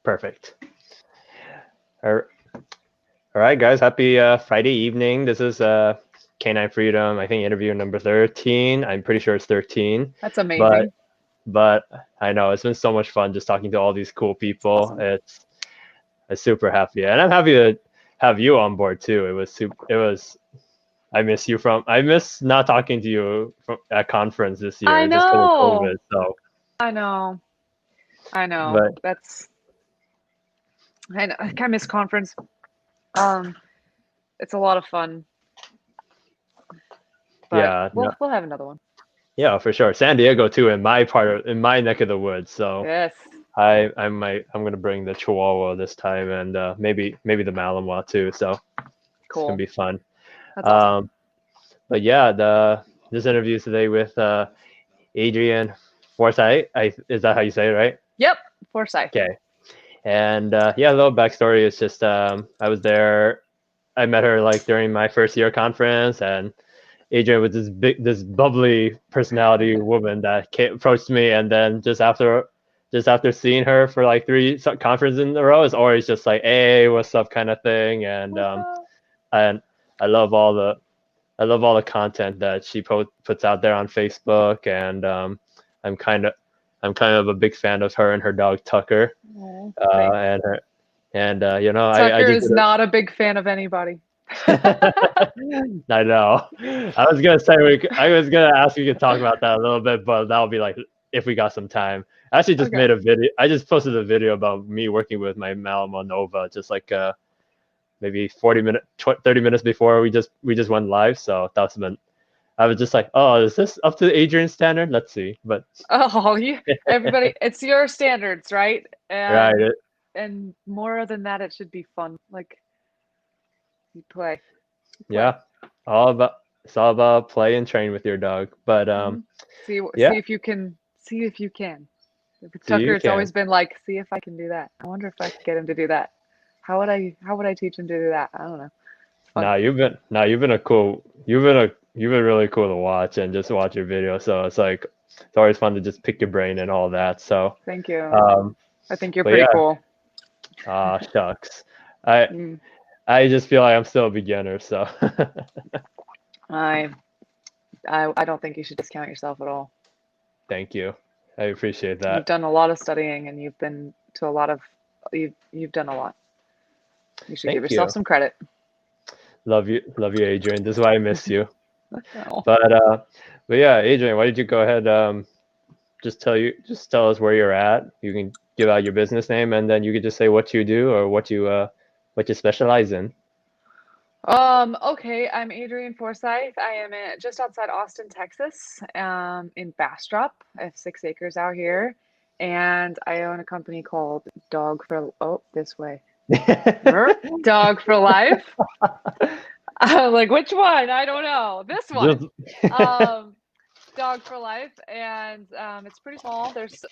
Perfect. All right, guys. Happy Friday evening. This is Canine Freedom. I think interview number 13. I'm pretty sure it's 13. That's But amazing. but I know it's been so much fun just talking to all these cool people. Awesome. I'm super happy, and I'm happy to have you on board too. It was. I miss not talking to you at conference this I year just because of know. COVID. So, I know. I know. but I know. I kind of miss conference. Um, it's a lot of fun, but yeah, no, we'll have another one. yeah, for sure. San Diego too, in my neck of the woods. So Yes. I'm gonna bring the Chihuahua this time, and maybe the Malinois too. So it's gonna Cool. be fun. That's awesome. Um, but yeah, the this interview is today with Adrienne Forsythe. Is that how you say it, right? Yep. Forsythe. Okay. And yeah, a little backstory is just I was there. I met her like during my first year conference, and Adrienne was this bubbly personality woman that approached me, and then just after seeing her for like three conferences in a row, it's always just like, "Hey, what's up?" kind of thing, What's up? and I love all the I love all the content that she puts out there on Facebook, and I'm kind of I'm kind of a big fan of her and her dog Tucker, Oh, thanks. and her and I Tucker just is not a big fan of anybody. I know. I was gonna ask if you could talk about that a little bit, but that'll be like if we got some time. I actually just Okay. made a video. I just posted a video about me working with my Malamo Nova, just like maybe 30 minutes before we just went live. So that's been. I was just like, oh, is this up to Adrian's standard? Let's see. But Oh, you everybody, it's your standards, right? right, And more than that, it should be fun. Like you play, you play. yeah, all about it's all about play and train with your dog. But Hmm. yeah, See if you can. See if you can. With so Tucker, you it's always can. been like, see if I can do that. I wonder if I could get him to do that. How would I teach him to do that? I don't know. It's fun. You've been really cool to watch and just watch your video. So it's like it's always fun to just pick your brain and all that. So Thank you. um I think you're but pretty yeah, cool. shucks. I Mm, I just feel like I'm still a beginner, so I I don't think you should discount yourself at all. thank you. I appreciate You've that. done a lot of studying and you've been to a lot of you've done a lot. You should give Thank yourself you. some credit. Love you, Adrian. This is why I miss you. Oh. But yeah, Adrian, why did you go ahead just tell us where you're at. You can give out your business name, and then you could just say what you do or what you specialize in. Okay, I'm Adrienne Forsythe. I am just outside Austin, Texas, in Bastrop. I have 6 acres out here, and I own a company called this way. Dog for Life. Like which one? I don't know. This Just one. Um, Dog for Life, and it's pretty small. There's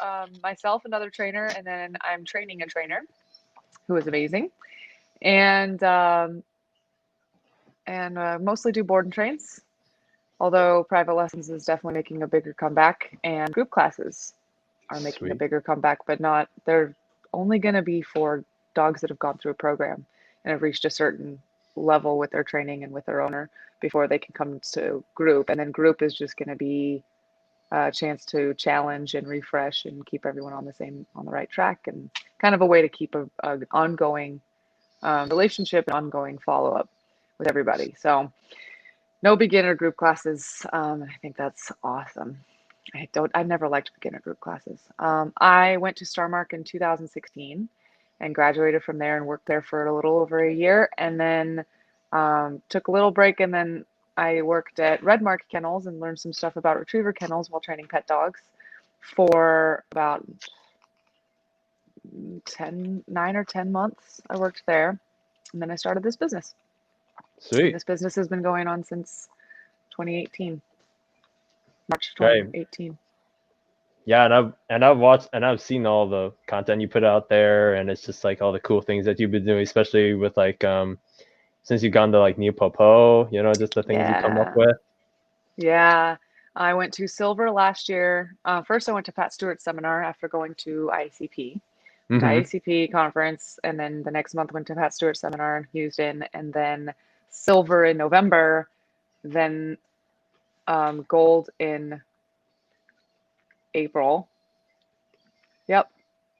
myself, another trainer, and then I'm training a trainer who is amazing, and mostly do board and trains. Although private lessons is definitely making a bigger comeback, and group classes are making a sweet. bigger comeback, but not, they're only going to be for dogs that have gone through a program and have reached a certain level with their training and with their owner before they can come to group. And then group is just going to be a chance to challenge and refresh and keep everyone on the right track, and kind of a way to keep a ongoing relationship and ongoing follow up with everybody. So no beginner group classes. I think that's awesome. I've never liked beginner group classes. I went to Starmark in 2016 and graduated from there and worked there for a little over a year, and then took a little break, and then I worked at Redmark Kennels and learned some stuff about retriever kennels while training pet dogs for about 9 or 10 months. I worked there, and then I started this business. And Sweet. this business has been going on since 2018, March Great. 2018. Yeah, I've watched and I've seen all the content you put out there, and it's just like all the cool things that you've been doing, especially with like since you've gone to like New Popo, just the things you come up Yeah. with. Yeah. I went to Silver last year. First, I went to Pat Stewart's seminar after going to ICP, to Mm-hmm. IACP conference, and then the next month went to Pat Stewart seminar in Houston, and then silver in November, then gold in April. Yep,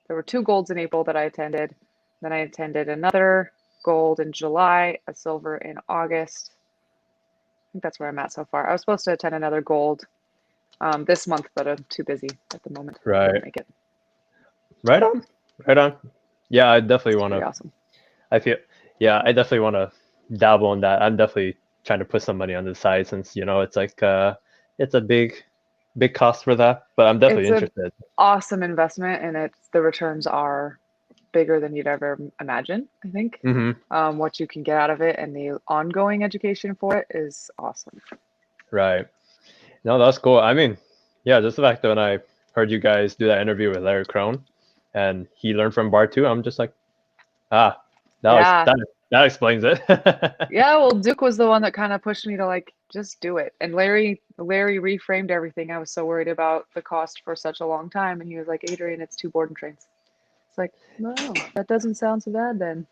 there were 2 golds in April that I attended. Then I attended another gold in July, a silver in August. I think that's where I'm at so far. I was supposed to attend another gold this month, but I'm too busy at the moment. Couldn't Right. make it. Right on. Right on. Yeah, I definitely It's want pretty to. awesome. I feel. Yeah, I definitely want to dabble in that. I'm definitely trying to put some money on the side since it's like it's a big cost for that. But I'm definitely It's a interested. awesome investment, and the returns are bigger than you'd ever imagine, I think. Mm-hmm. What you can get out of it and the ongoing education for it is awesome. Right. No, that's cool. I mean, yeah, just the fact that when I heard you guys do that interview with Larry Crone, and he learned from Bar too, I'm just like, ah, Yeah. that explains it. Yeah, well, Duke was the one that kind of pushed me to like just do it. And Larry reframed everything. I was so worried about the cost for such a long time, and he was like, "Adrienne, it's 2 board and trains." It's like, no, that doesn't sound so bad then.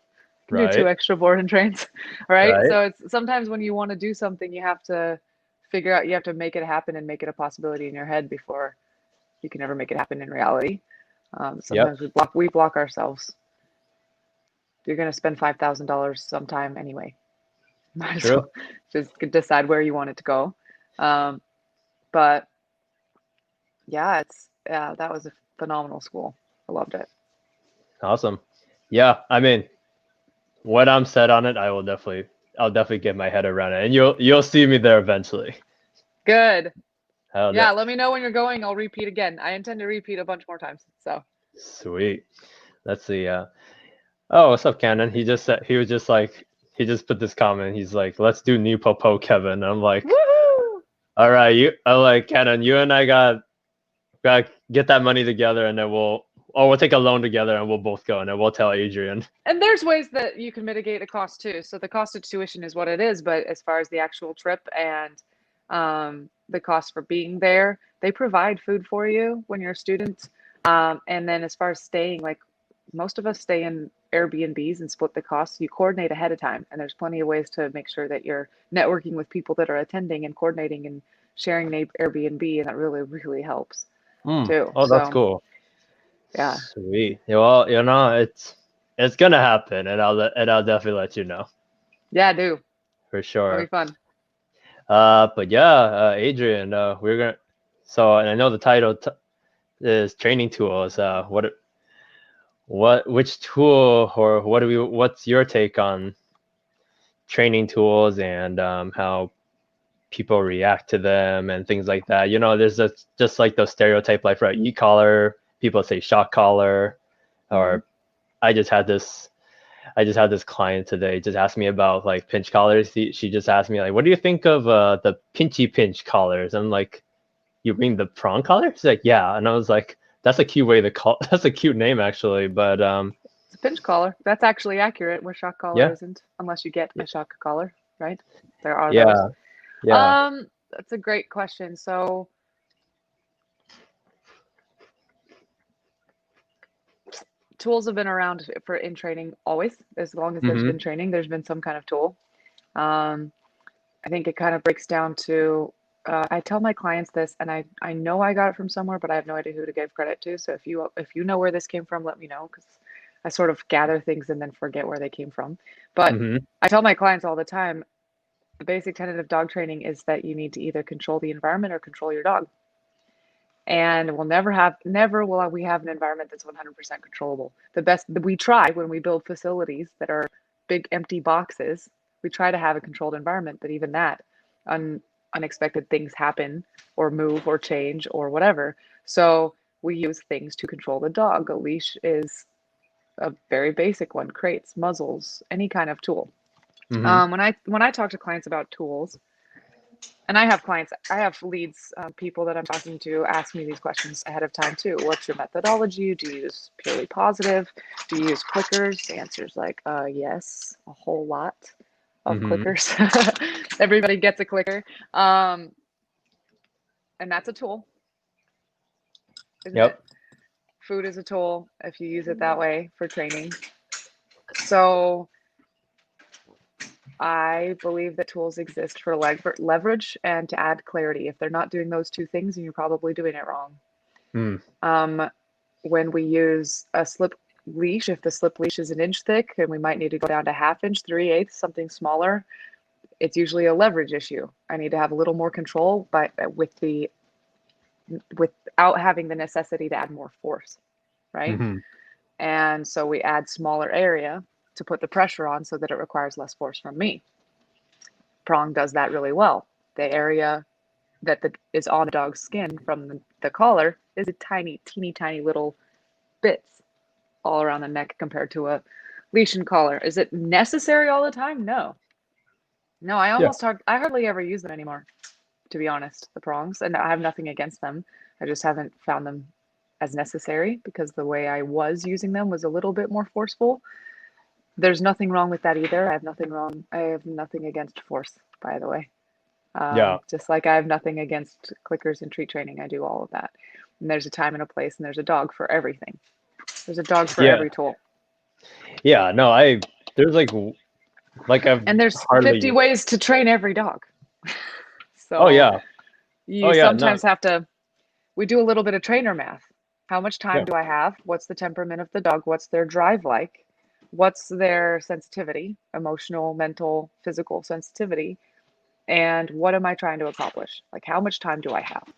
Can do 2 Right. extra board and trains, right? Right. So it's sometimes when you want to do something, you have to figure out, you have to make it happen and make it a possibility in your head before you can ever make it happen in reality. Yep. Sometimes we block ourselves. You're going to spend $5,000 sometime anyway. Might as True. well just decide where you want it to go. Um, but yeah, that was a phenomenal school. I loved it. Awesome. Yeah. I mean, when I'm set on it, I'll definitely get my head around it, and you'll see me there eventually. Good. Hell yeah. Yeah, let me know when you're going. I'll repeat again. I intend to repeat a bunch more times. So Sweet. Let's see. Oh, what's up, Cannon? He just said he was just like he just put this comment. He's like, "Let's do new popo, Kevin." I'm like, woohoo! "All right, I'm like Cannon. You and I got get that money together, and then we'll take a loan together, and we'll both go, and then we'll tell Adrienne." And there's ways that you can mitigate the cost too. So the cost of tuition is what it is, but as far as the actual trip and the cost for being there, they provide food for you when you're a student. And then as far as staying, like most of us stay in Airbnbs and split the costs. You coordinate ahead of time, and there's plenty of ways to make sure that you're networking with people that are attending and coordinating and sharing an Airbnb, and that really, really helps too. Oh, that's So cool. yeah, Sweet. Yeah, well, it's gonna happen, and I'll definitely let you know yeah, do. for That'll be sure. fun. But yeah, Adrienne, we're gonna. So, and I know the title is training tools. Which tool or what's your take on training tools and how people react to them and things like that? There's just like those stereotype, like for e-collar, people say shock collar, Hmm. or I just had this I just had this client today just ask me about like pinch collars. She just asked me like, what do you think of the pinchy pinch collars? I'm like, you mean the prong collar? She's like, yeah. And I was like, that's a cute way to call. That's a cute name actually. But It's a pinch collar. That's actually accurate where shock collar yeah, isn't, unless you get a shock collar, right? There are those. yeah, yeah. That's a great question. So tools have been around for in training always. As long as there's Mm-hmm. been training, there's been some kind of tool. Um, I think it kind of breaks down to I tell my clients this, and I know I got it from somewhere, but I have no idea who to give credit to. So if you know where this came from, let me know because I sort of gather things and then forget where they came from. But Mm-hmm. I tell my clients all the time, the basic tenet of dog training is that you need to either control the environment or control your dog. And never will we have an environment that's 100% controllable. The best we try when we build facilities that are big empty boxes, we try to have a controlled environment, but even that, unexpected things happen or move or change or whatever. So we use things to control the dog. A leash is a very basic one, crates, muzzles, any kind of tool. Mm-hmm. When I talk to clients about tools, and I have leads, people that I'm talking to ask me these questions ahead of time too. What's your methodology? Do you use purely positive? Do you use clickers? The answer is like, yes, a whole lot of Mm-hmm. clickers. Everybody gets a clicker. And that's a tool, isn't it? Yep. Food is a tool if you use it that way for training. So I believe that tools exist for leverage and to add clarity. If they're not doing those two things, then you're probably doing it wrong. Mm. When we use a slip leash, if the slip leash is an inch thick and we might need to go down to half inch, 3/8, something smaller, it's usually a leverage issue. I need to have a little more control, but without having the necessity to add more force, right? Hmm. And so we add smaller area to put the pressure on so that it requires less force from me. Prong does that really well. The area that is on the dog's skin from the collar is a tiny, teeny, tiny little bits all around the neck compared to a leash and collar. Is it necessary all the time? No. No, Yeah. I hardly ever use them anymore, to be honest, the prongs. And I have nothing against them. I just haven't found them as necessary because the way I was using them was a little bit more forceful. There's nothing wrong with that either. I have nothing against force, by the way. Yeah. Just like I have nothing against clickers and treat training. I do all of that. And there's a time and a place, and there's a dog for everything. There's a dog for Yeah. every tool. Yeah. No, there's like I've And there's hardly 50 used. ways to train every dog. Oh So yeah. Oh you yeah. No. sometimes have to, we do a little bit of trainer math. How much time Yeah. do I have? What's the temperament of the dog? What's their drive like? What's their sensitivity, emotional, mental, physical sensitivity? And what am I trying to accomplish? Like, how much time do I have?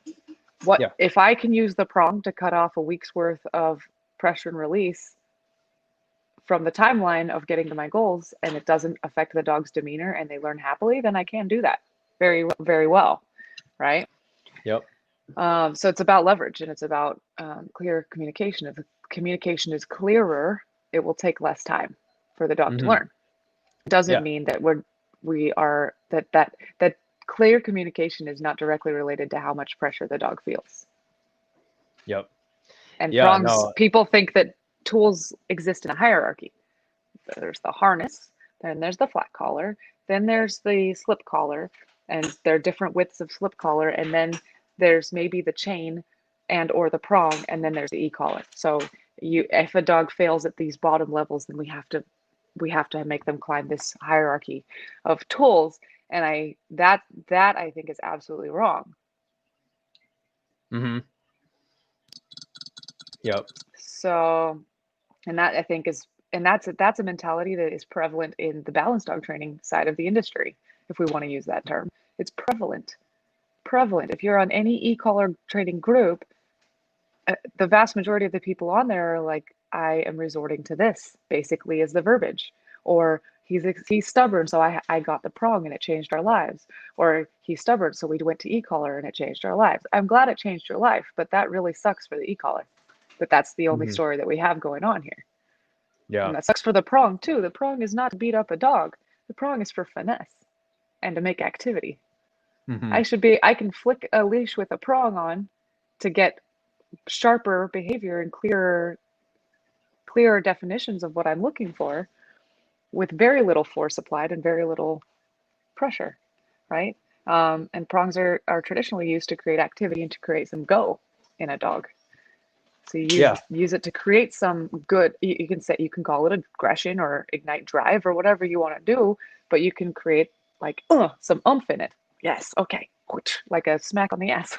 What Yeah. if I can use the prong to cut off a week's worth of pressure and release from the timeline of getting to my goals and it doesn't affect the dog's demeanor and they learn happily, then I can do that very, very well. Right. Yep. So it's about leverage and it's about clear communication. If the communication is clearer, it will take less time for the dog to Hmm. learn. It doesn't Yeah. mean that we are that clear communication is not directly related to how much pressure the dog feels. Yep. And Yeah. prongs, No. people think that tools exist in a hierarchy. There's the harness, then there's the flat collar, then there's the slip collar, and there are different widths of slip collar, and then there's maybe the chain and or the prong, and then there's the e-collar. So if a dog fails at these bottom levels, then we have to make them climb this hierarchy of tools. And that I think is absolutely wrong. Hmm. Yep. So, and that I think is, and that's a mentality that is prevalent in the balance dog training side of the industry, if we want to use that term. It's prevalent. Prevalent. If you're on any e-collar training group, the vast majority of the people on there are like, I am resorting to this, basically, is the verbiage. Or he's stubborn, so I got the prong and it changed our lives. Or he's stubborn, so we went to e-collar and it changed our lives. I'm glad it changed your life, but that really sucks for the e-collar. But that's the only Hmm. story that we have going on here. Yeah. And that sucks for the prong too. The prong is not to beat up a dog. The prong is for finesse and to make activity. Hmm. I can flick a leash with a prong on to get sharper behavior and clearer definitions of what I'm looking for with very little force applied and very little pressure, right? And prongs are traditionally used to create activity and to create some go in a dog. So you Yeah. use it to create some good. You can call it aggression or ignite drive or whatever you want to do, but you can create like some oomph in it. Yes, okay, like a smack on the ass.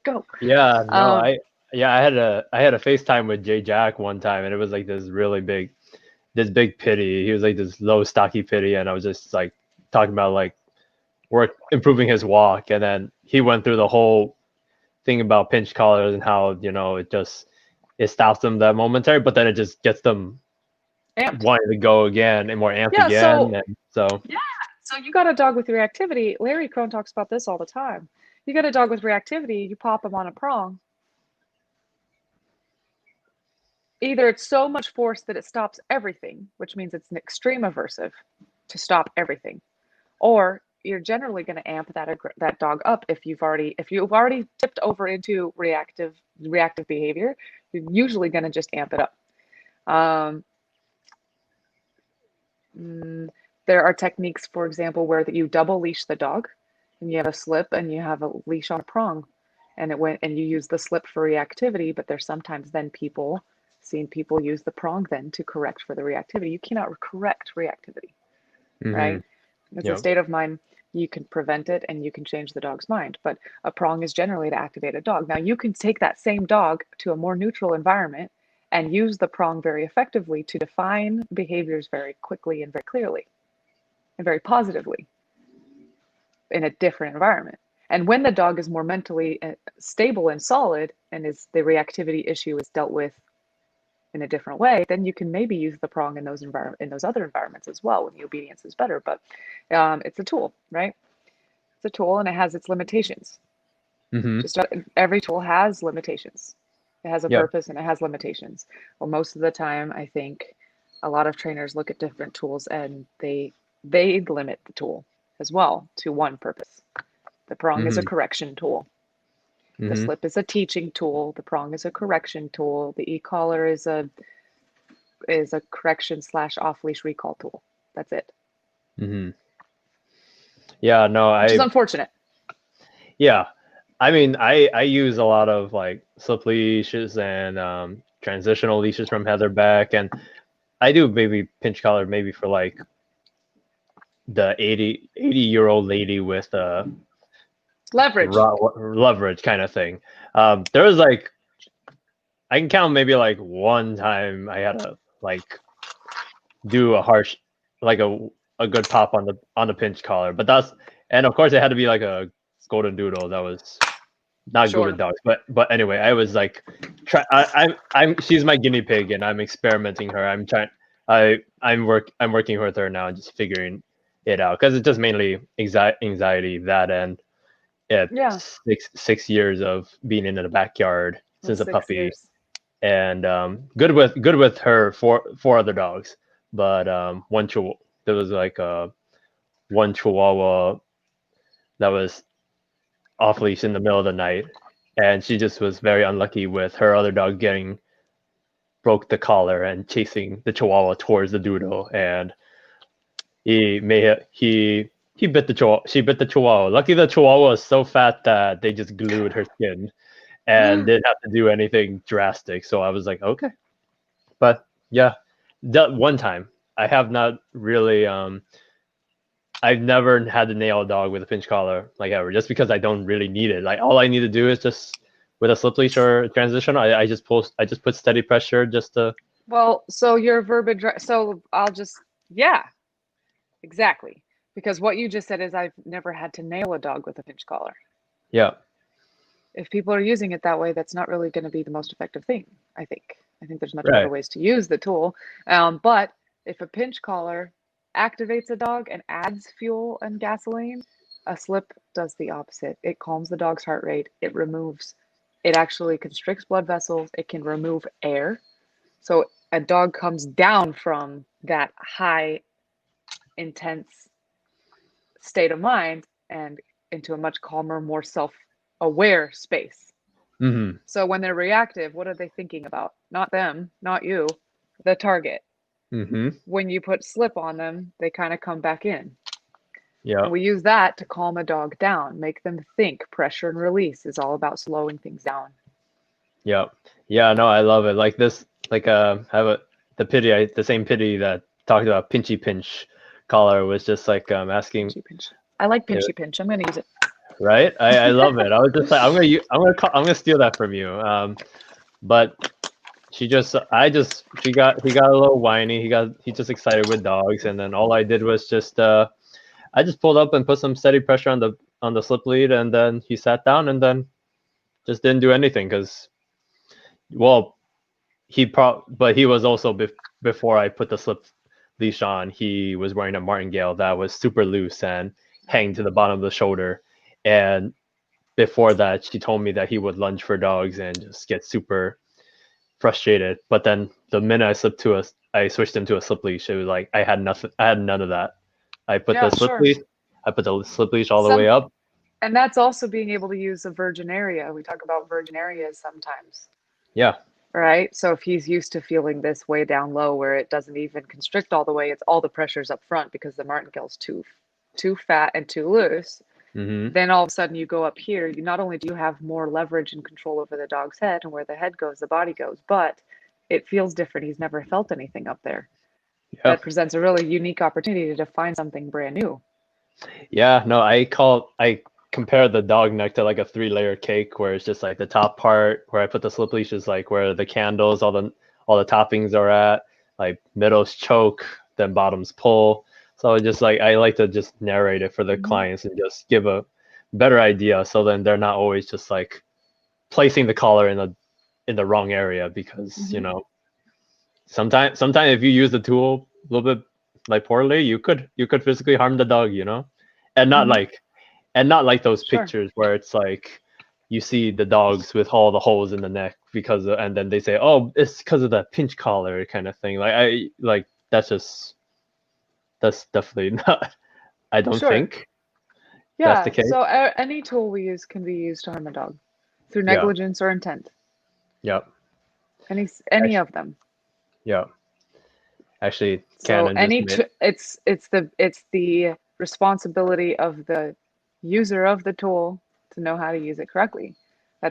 Go. Yeah. No. Um, I had a FaceTime with Jay Jack one time, and it was like this big pity. He was like this low stocky pity, and I was just like talking about like work improving his walk, and then he went through the whole thing about pinch collars and how it stops them that momentary, but then it just gets them amped. wanting to go again and more amped Yeah. again, So and so yeah. So you got a dog with reactivity. Larry Crone talks about this all the time. You got a dog with reactivity. You pop him on a prong. Either it's so much force that it stops everything, which means it's an extreme aversive to stop everything, or you're generally going to amp that dog up if you've already tipped over into reactive behavior. You're usually going to just amp it up. Um, mm, there are techniques, for example, where that you double leash the dog, and you have a slip and you have a leash on a prong. and it went and you use the slip for reactivity, but there's sometimes then seen people use the prong then to correct for the reactivity. You cannot correct reactivity, Mm-hmm. right? It's a Yep. state of mind. You can prevent it and you can change the dog's mind, but a prong is generally to activate a dog. Now you can take that same dog to a more neutral environment and use the prong very effectively to define behaviors very quickly and very clearly and very positively in a different environment. And when the dog is more mentally stable and solid, and is the reactivity issue is dealt with in a different way, then you can maybe use the prong in those other environments as well when the obedience is better. But it's a tool, right? It's a tool and it has its limitations. Mm-hmm. Just every tool has limitations. It has a Yep. purpose and it has limitations. Well, most of the time, I think a lot of trainers look at different tools and they limit the tool as well to one purpose. The prong is a Mm-hmm. correction tool. The Mm-hmm. slip is a teaching tool. The prong is a correction tool. The e-collar is a correction slash off leash recall tool. That's it, Mm-hmm. Yeah, no, which is unfortunate. yeah. I mean, I use a lot of like slip leashes and transitional leashes from Heatherbeck, and I do maybe pinch collar maybe for like the 80-year-old lady with Leverage. leverage kind of thing. There was like I can count maybe like one time I had to like do a harsh like a good pop on the pinch collar, but that's and of course it had to be like a golden doodle that was not good with Sure. dogs. But anyway, I was like I'm she's my guinea pig and I'm experimenting her. I'm working with her now and just figuring it out because it's just mainly anxiety that and yeah, Yeah. 6 years of being in the backyard Well, since a six puppy, years. and good with her four other dogs, but there was like one Chihuahua that was off leash in the middle of the night, and she just was very unlucky with her other dog getting broke the collar and chasing the Chihuahua towards the doodle, and he bit the Chihuahua. She bit the Chihuahua. Lucky the Chihuahua was so fat that they just glued her skin and didn't have to do anything drastic. So I was like, okay. But yeah, that one time I have not really I've never had to nail a dog with a pinch collar like ever, just because I don't really need it. Like all I need to do is just with a slip leash or transition, I just put steady pressure just to Well, so your verbiage, so I'll just, yeah, exactly. Because what you just said is I've never had to nail a dog with a pinch collar. yeah. If people are using it that way, that's not really going to be the most effective thing, I think. I think there's much better Right. ways to use the tool. But if a pinch collar activates a dog and adds fuel and gasoline, a slip does the opposite. It calms the dog's heart rate. It actually constricts blood vessels. It can remove air. So a dog comes down from that high, intense state of mind and into a much calmer, more self aware space. Mm-hmm. So when they're reactive, what are they thinking about? Not them, not you, the target. Mm-hmm. When you put slip on them, they kind of come back in. Yeah. And we use that to calm a dog down, make them think. Pressure and release is all about slowing things down. Yeah. Yeah. No, I love it. Like this. Like have a the same pity that talked about pinchy pinch collar was just like asking. Pinchy pinch. I like pinchy pinch. I'm going to use it. Right? I love it. I was just like, I'm gonna steal that from you. But he got a little whiny. He just excited with dogs, and then all I did was just I just pulled up and put some steady pressure on the slip lead, and then he sat down, and then just didn't do anything because well but he was also before I put the slip leash on, he was wearing a martingale that was super loose and hanging to the bottom of the shoulder, and before that, she told me that he would lunge for dogs and just get super frustrated. But then the minute I switched him to a slip leash. It was like I had nothing. I had none of that. I put the Yeah, slip sure. leash. I put the slip leash all the way Some, up. and that's also being able to use a virgin area. We talk about virgin areas sometimes, Yeah. right? So if he's used to feeling this way down low where it doesn't even constrict all the way, it's all the pressures up front because the martingale's too fat and too loose. Mm-hmm. Then all of a sudden you go up here, you not only do you have more leverage and control over the dog's head and where the head goes, the body goes, but it feels different. He's never felt anything up there. Yeah. That presents a really unique opportunity to find something brand new. Yeah. No, I compare the dog neck to like a 3-layer cake where it's just like the top part where I put the slip leash is like where the candles, all the toppings are at, like middle's choke, then bottom's pull. So just like I like to just narrate it for the Mm-hmm. clients and just give a better idea so then they're not always just like placing the collar in the wrong area because Mm-hmm. sometimes if you use the tool a little bit like poorly you could physically harm the dog, and not Mm-hmm. like and not like those Sure. pictures where it's like you see the dogs with all the holes in the neck and then they say, oh, it's because of the pinch collar kind of thing. Like that's definitely not. I don't Sure. think that's the Yeah. case. So any tool we use can be used to harm a dog through Yeah. negligence or intent. Yeah. Any Actually, of them. yeah. Actually, So Canon just made. it's the responsibility of the user of the tool to know how to use it correctly.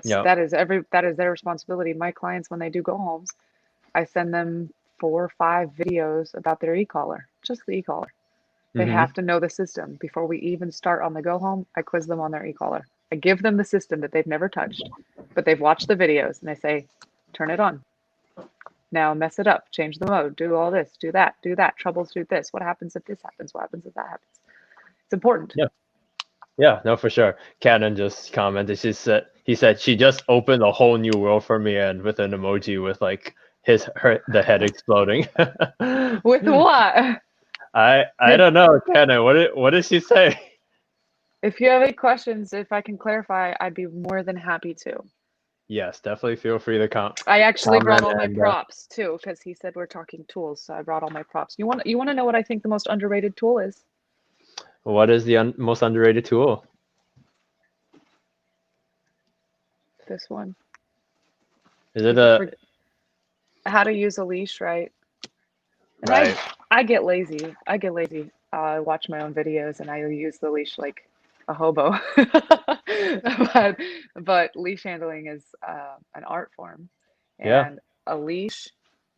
Yeah. That is their responsibility. My clients, when they do go homes, I send them 4 or 5 videos about their e-collar, just the e-collar. They Mm-hmm. have to know the system before we even start on the go home. I quiz them on their e-collar. I give them the system that they've never touched, but they've watched the videos and I say, turn it on. Now mess it up, change the mode, do all this, do that, troubleshoot this. What happens if this happens? What happens if that happens? It's important. Yeah. Yeah. No, for sure. Canon just commented. He said she just opened a whole new world for me, and with an emoji with like the head exploding. With what? I don't know, Canon. What did she say? If you have any questions, if I can clarify, I'd be more than happy to. Yes, definitely feel free to I actually brought comment all my and props too, because he said we're talking tools, so I brought all my props. You want to know what I think the most underrated tool is? what is the most underrated tool? This one. Is it People a forget how to use a leash, right? And right? I get lazy. I get lazy. I watch my own videos and I use the leash like a hobo. but leash handling is an art form, Yeah. and a leash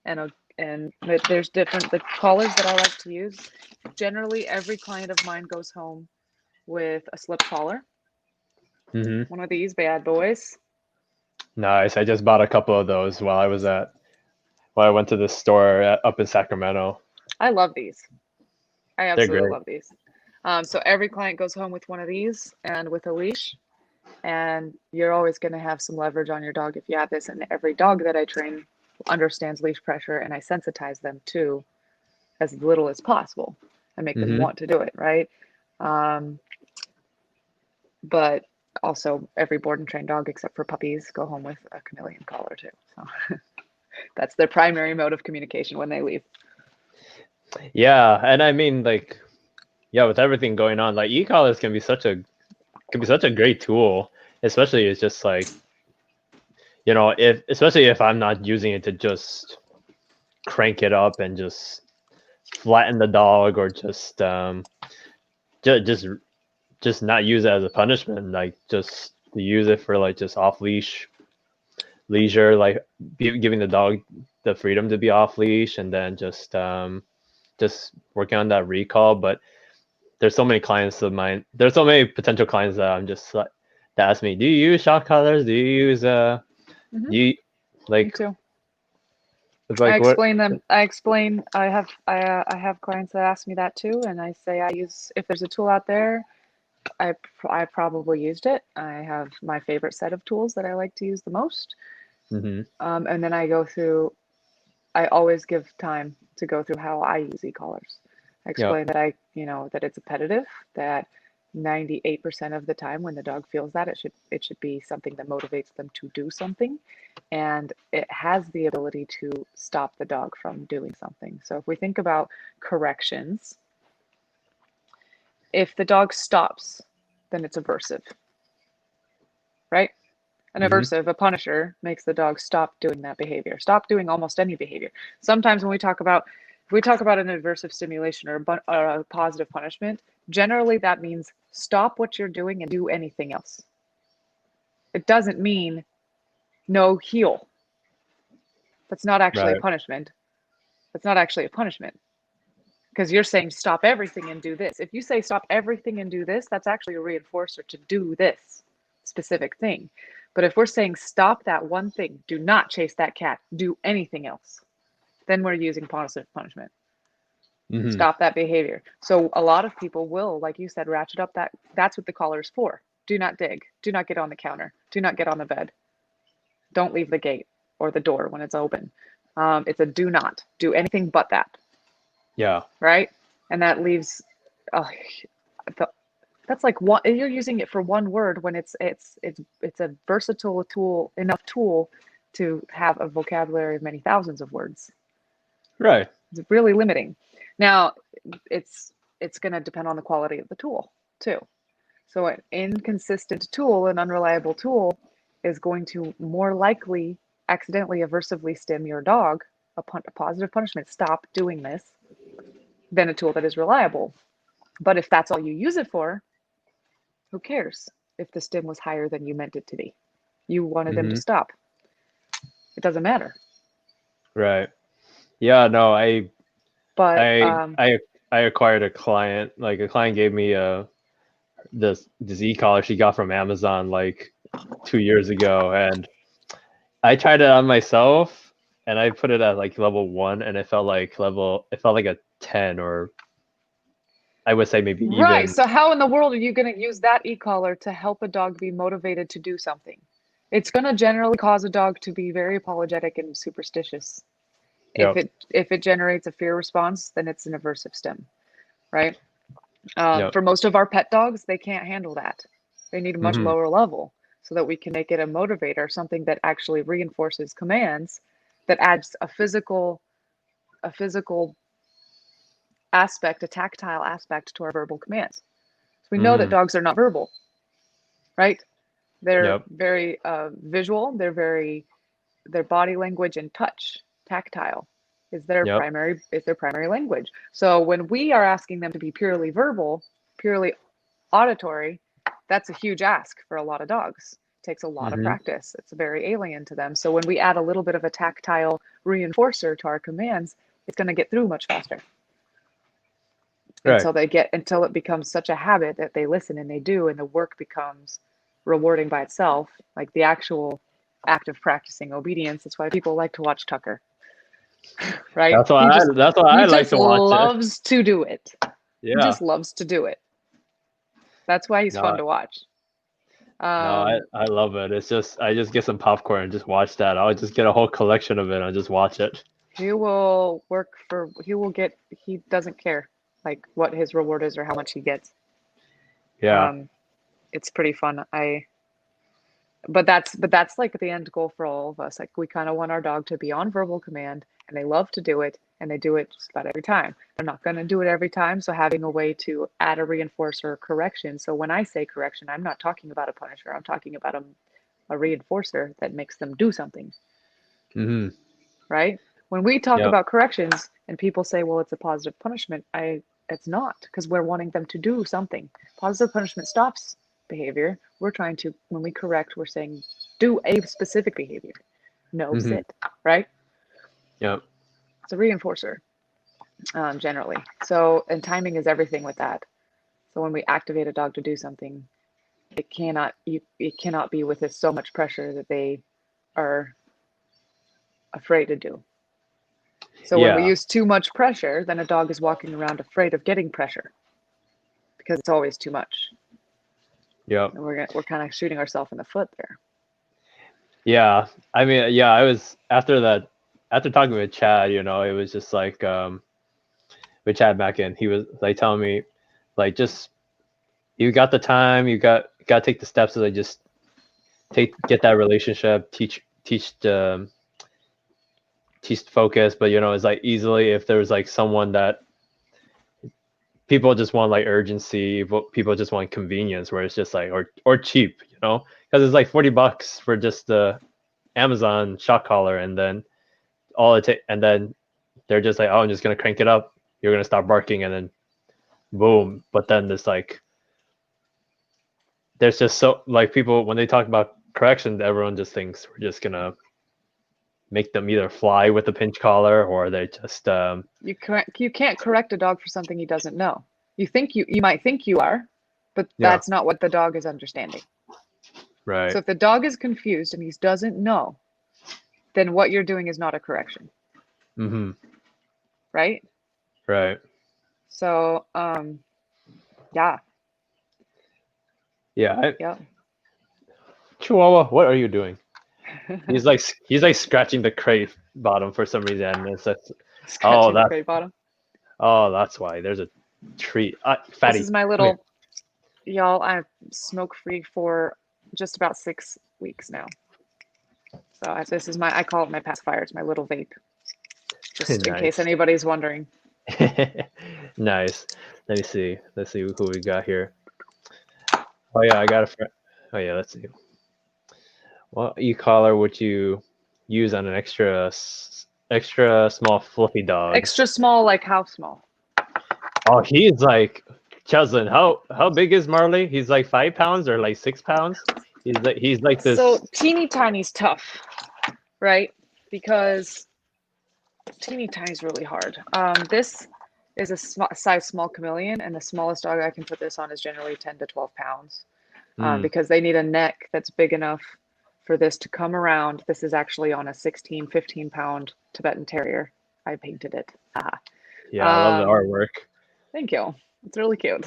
but there's different the collars that I like to use. Generally, every client of mine goes home with a slip collar, Mm-hmm. one of these bad boys. Nice. I just bought a couple of those while I went to the store up in Sacramento. I love these. I They're absolutely great. love these. So every client goes home with one of these and with a leash, and you're always going to have some leverage on your dog if you have this. And every dog that I train understands leash pressure, and I sensitize them to as little as possible and make them Mm-hmm. want to do it, right? Um, but also, every board and trained dog, except for puppies, go home with a chameleon collar too. So that's their primary mode of communication when they leave. Yeah, and I mean like yeah, with everything going on, like e-collars can be such a great tool, especially it's just like if especially if I'm not using it to just crank it up and just flatten the dog or just just not use it as a punishment, like just to use it for like just off leash leisure, like giving the dog the freedom to be off leash and then just working on that recall. But there's so many clients of mine, there's so many potential clients that I'm just like that ask me, do you use shock collars? Do you use Hmm. do you Me like too. it's I like what explain them. I explain. I have clients that ask me that too, and I say I use if there's a tool out there. I probably used it. I have my favorite set of tools that I like to use the most, hmm and then I go through. I always give time to go through how I use e-collars. I yeah explain that that it's appetitive, that 98% of the time when the dog feels that it should be something that motivates them to do something, and it has the ability to stop the dog from doing something. So if we think about corrections, if the dog stops, then it's aversive, right? An hmm aversive, a punisher, makes the dog stop doing that behavior, stop doing almost any behavior. Sometimes when if we talk about an aversive stimulation or a positive punishment, Generally, that means stop what you're doing and do anything else. It doesn't mean no, heel. That's not actually a Right. punishment. That's not actually a punishment because you're saying stop everything and do this. If you say stop everything and do this, that's actually a reinforcer to do this specific thing. But if we're saying stop that one thing, do not chase that cat, do anything else, then we're using positive punishment. Hmm. Stop that behavior. So a lot of people will, like you said, ratchet up that. That's what the collar is for. Do not dig. Do not get on the counter. Do not get on the bed. Don't leave the gate or the door when it's open. It's a do not do anything but that, Yeah. right? And that leaves, uh, that's like one. You're using it for one word when it's a versatile tool, enough tool to have a vocabulary of many thousands of words. Right. It's really limiting. Now, it's it's going to depend on the quality of the tool too. So an inconsistent tool, an unreliable tool, is going to more likely accidentally aversively stim your dog, a positive punishment, stop doing this, than a tool that is reliable. But if that's all you use it for, who cares if the stim was higher than you meant it to be? You wanted them to Hmm. stop. It doesn't matter. Right. Yeah. No. But I I I acquired a client. Like a client gave me this e-collar she got from Amazon like 2 years ago, and I tried it on myself, and I put it at like level 1, and it felt like a 10, or I would say maybe right. even. So how in the world are you going to use that e-collar to help a dog be motivated to do something? It's going to generally cause a dog to be very apologetic and superstitious. Yep. If it generates a fear response, then it's an aversive stim, right? Yep. For most of our pet dogs, they can't handle that. They need a much Hmm. lower level so that we can make it a motivator, something that actually reinforces commands, that adds a physical aspect, a tactile aspect to our verbal commands. So we know that Hmm. dogs are not verbal, right? They're Yep. very visual. Their body language and touch, tactile, Yep. is their primary language. So when we are asking them to be purely verbal, purely auditory, that's a huge ask for a lot of dogs. It takes a lot of Hmm. practice. It's very alien to them. So when we add a little bit of a tactile reinforcer to our commands, it's going to get through much faster Right. until it becomes such a habit that they listen and they do, and the work becomes rewarding by itself, like the actual act of practicing obedience. That's why people like to watch Tucker, right? That's why He I like just to watch it. loves to do it. He Yeah. just loves to do it. That's why he's fun No. to watch. No, Um, I love it. It's just I just get some popcorn and just watch that. I'll just get a whole collection of it and just watch it. he doesn't care like what his reward is or how much he gets. Yeah. Um, it's pretty fun. But that's like the end goal for all of us. Like we kind of want our dog to be on verbal command and they love to do it and they do it just about every time. They're not going to do it every time, so having a way to add a reinforcer or correction. So when I say correction, I'm not talking about a punisher. I'm talking about a reinforcer that makes them do something, Hmm. right? When we talk Yep. about corrections and people say, well, it's a positive punishment, it's not, because we're wanting them to do something. Positive punishment stops behavior. We're trying to, when we correct, we're saying do a specific behavior. No, Hmm. sit, right? Yep. It's a reinforcer, generally. So, and timing is everything with that. So when we activate a dog to do something, it cannot be with so much pressure that they are afraid to do. So when we Yeah. use too much pressure, then a dog is walking around afraid of getting pressure because it's always too much. Yep. And we're kind of shooting ourselves in the foot there. Yeah. I mean, yeah, I was after talking with Chad, it was just like with Chad back in, he was like telling me like just you got the time, you got to take the steps to like just get that relationship, teach focus, but it's like easily if there was like someone that people just want like urgency, but people just want convenience where it's just like or cheap, because it's like $40 for just the Amazon shock collar, and then and then they're just like, oh, I'm just gonna crank it up, you're gonna start barking, and then boom. But then there's just so like people when they talk about corrections, everyone just thinks we're just gonna make them either fly with the pinch collar or they just You can't correct a dog for something he doesn't know. You might think you are, but yeah, that's not what the dog is understanding. So right. if the dog is confused and he doesn't know, then what you're doing is not a correction, Mm-hmm. right? Right. So yeah, Yeah. yeah. Chihuahua, what are you doing? He's like scratching the crate bottom for some reason. And it's just, oh Scratching the that crate bottom. oh that's why there's a treat. This Fatty, is my come here. little, y'all, I'm smoke free for just about 6 weeks now. So this is I call it my pacifier. It's my little vape, just in case Nice. anybody's wondering. Nice. Let me see. Let's see who we got here. Oh yeah, I got a friend. Oh yeah, let's see. What e-collar would you use on an extra small fluffy dog? Extra small, like how small? Oh, he's like Cheslin. How big is Marley? He's like 5 pounds or like 6 pounds. He's like So this. teeny tiny's tough, right? Because teeny tiny's really hard. This is a size small chameleon, and the smallest dog I can put this on is generally 10 to 12 pounds, Mm, because they need a neck that's big enough for this to come around. This is actually on a 16, 15-pound Tibetan Terrier. I painted it. yeah, I love the Um, artwork. Thank you. It's really cute.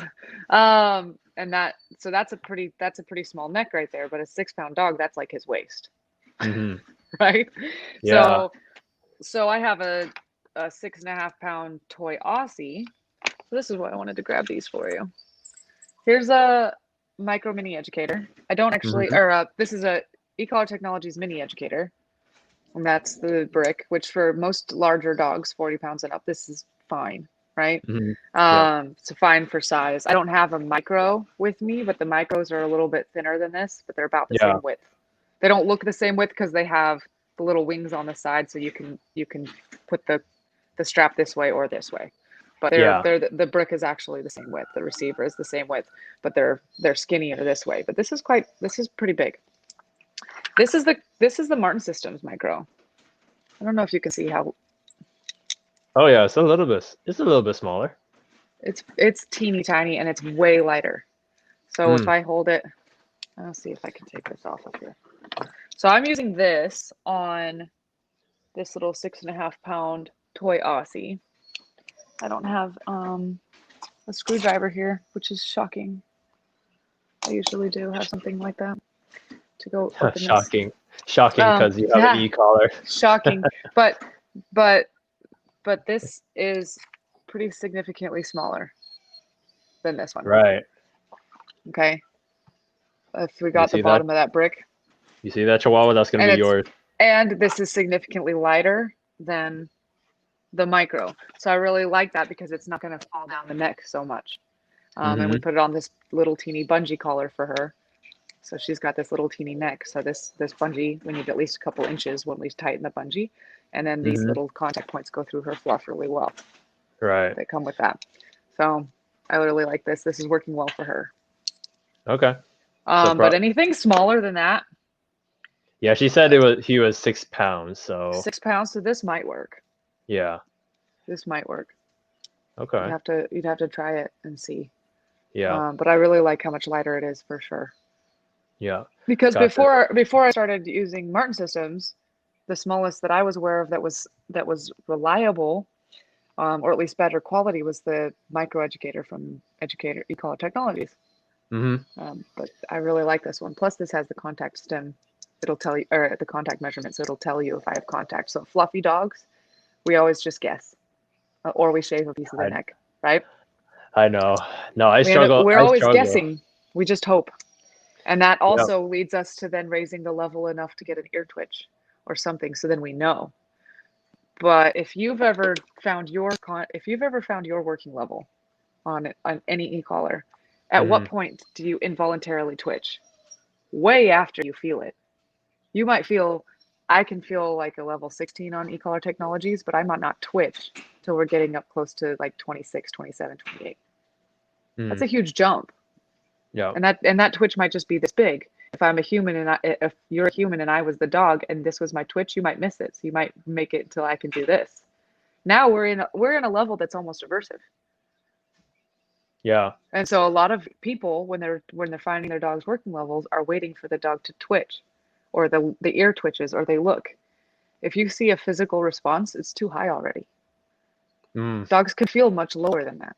And that's a pretty small neck right there, but a 6-pound dog, that's like his waist, Hmm. right? Yeah. So I have a 6.5-pound toy Aussie. So this is why I wanted to grab these for you. Here's a micro mini educator. I don't actually, Hmm. or this is a eCollar Technologies mini educator. And that's the brick, which for most larger dogs, 40 pounds and up, this is fine, right? Hmm. Yeah. So fine for size. I don't have a micro with me, but the micros are a little bit thinner than this, but they're about the Yeah. same width. They don't look the same width because they have the little wings on the side, so you can put the strap this way or this way. But Yeah. the brick is actually the same width. The receiver is the same width, but they're skinnier this way. But this is pretty big. This is the Martin Systems micro. I don't know if you can see how Oh yeah. It's a little bit. It's a little bit smaller. it's teeny tiny and it's way lighter. So if Mm. I hold it, I'll see if I can take this off of here. So I'm using this on this little 6.5-pound toy Aussie. I don't have a screwdriver here, which is shocking. I usually do have something like that to go open this. Shocking. Shocking because you have an Yeah, e-collar. shocking. But but but this is pretty significantly smaller than this one. Right. Okay. If we You got the see that? bottom of that brick, You see that Chihuahua? That's gonna and be yours. this is significantly lighter than the micro. So I really like that because it's not going to fall down the neck so much. And we Hmm. put it on this little teeny bungee collar for her. So she's got this little teeny neck. So this bungee, we need at least a couple inches when we tighten the bungee. And then these Hmm. little contact points go through her fluff really well. Right. They come with that. So I really like this. This is working well for her. Okay. So But anything smaller than that, yeah, she said he was 6 pounds. So 6 pounds, so this might work. yeah. This might work. Okay. You'd have to try it and see. Yeah. But I really like how much lighter it is for sure. Yeah. Because Gotcha. before I started using Martin systems, the smallest that I was aware of that was reliable, or at least better quality, was the micro educator from Educator eCollar Technologies. Hmm. But I really like this one. Plus, this has the contact stem. It'll tell you, or the contact measurement, so it'll tell you if I have contact. So fluffy dogs, we always just guess, or we shave a piece of the I neck, right? I know. No, I struggle. We're I always struggle. guessing. We just hope. And that Yeah. also leads us to then raising the level enough to get an ear twitch or something. So then we know. But if you've ever found your working level on any e-collar, at what Hmm. point do you involuntarily twitch? Way after you feel it. You might feel, I can feel like a level 16 on e-collar technologies, but I might not twitch till we're getting up close to like 26, 27, 28. That's a huge jump. Yeah. And that twitch might just be this big. If I'm a human and if you're a human and I was the dog and this was my twitch, you might miss it. So you might make it until I can do this. Now we're in a level that's almost aversive. Yeah. And so a lot of people when they're finding their dog's working levels are waiting for the dog to twitch or the ear twitches or they look. If you see a physical response, it's too high already. Mm. Dogs can feel much lower than that.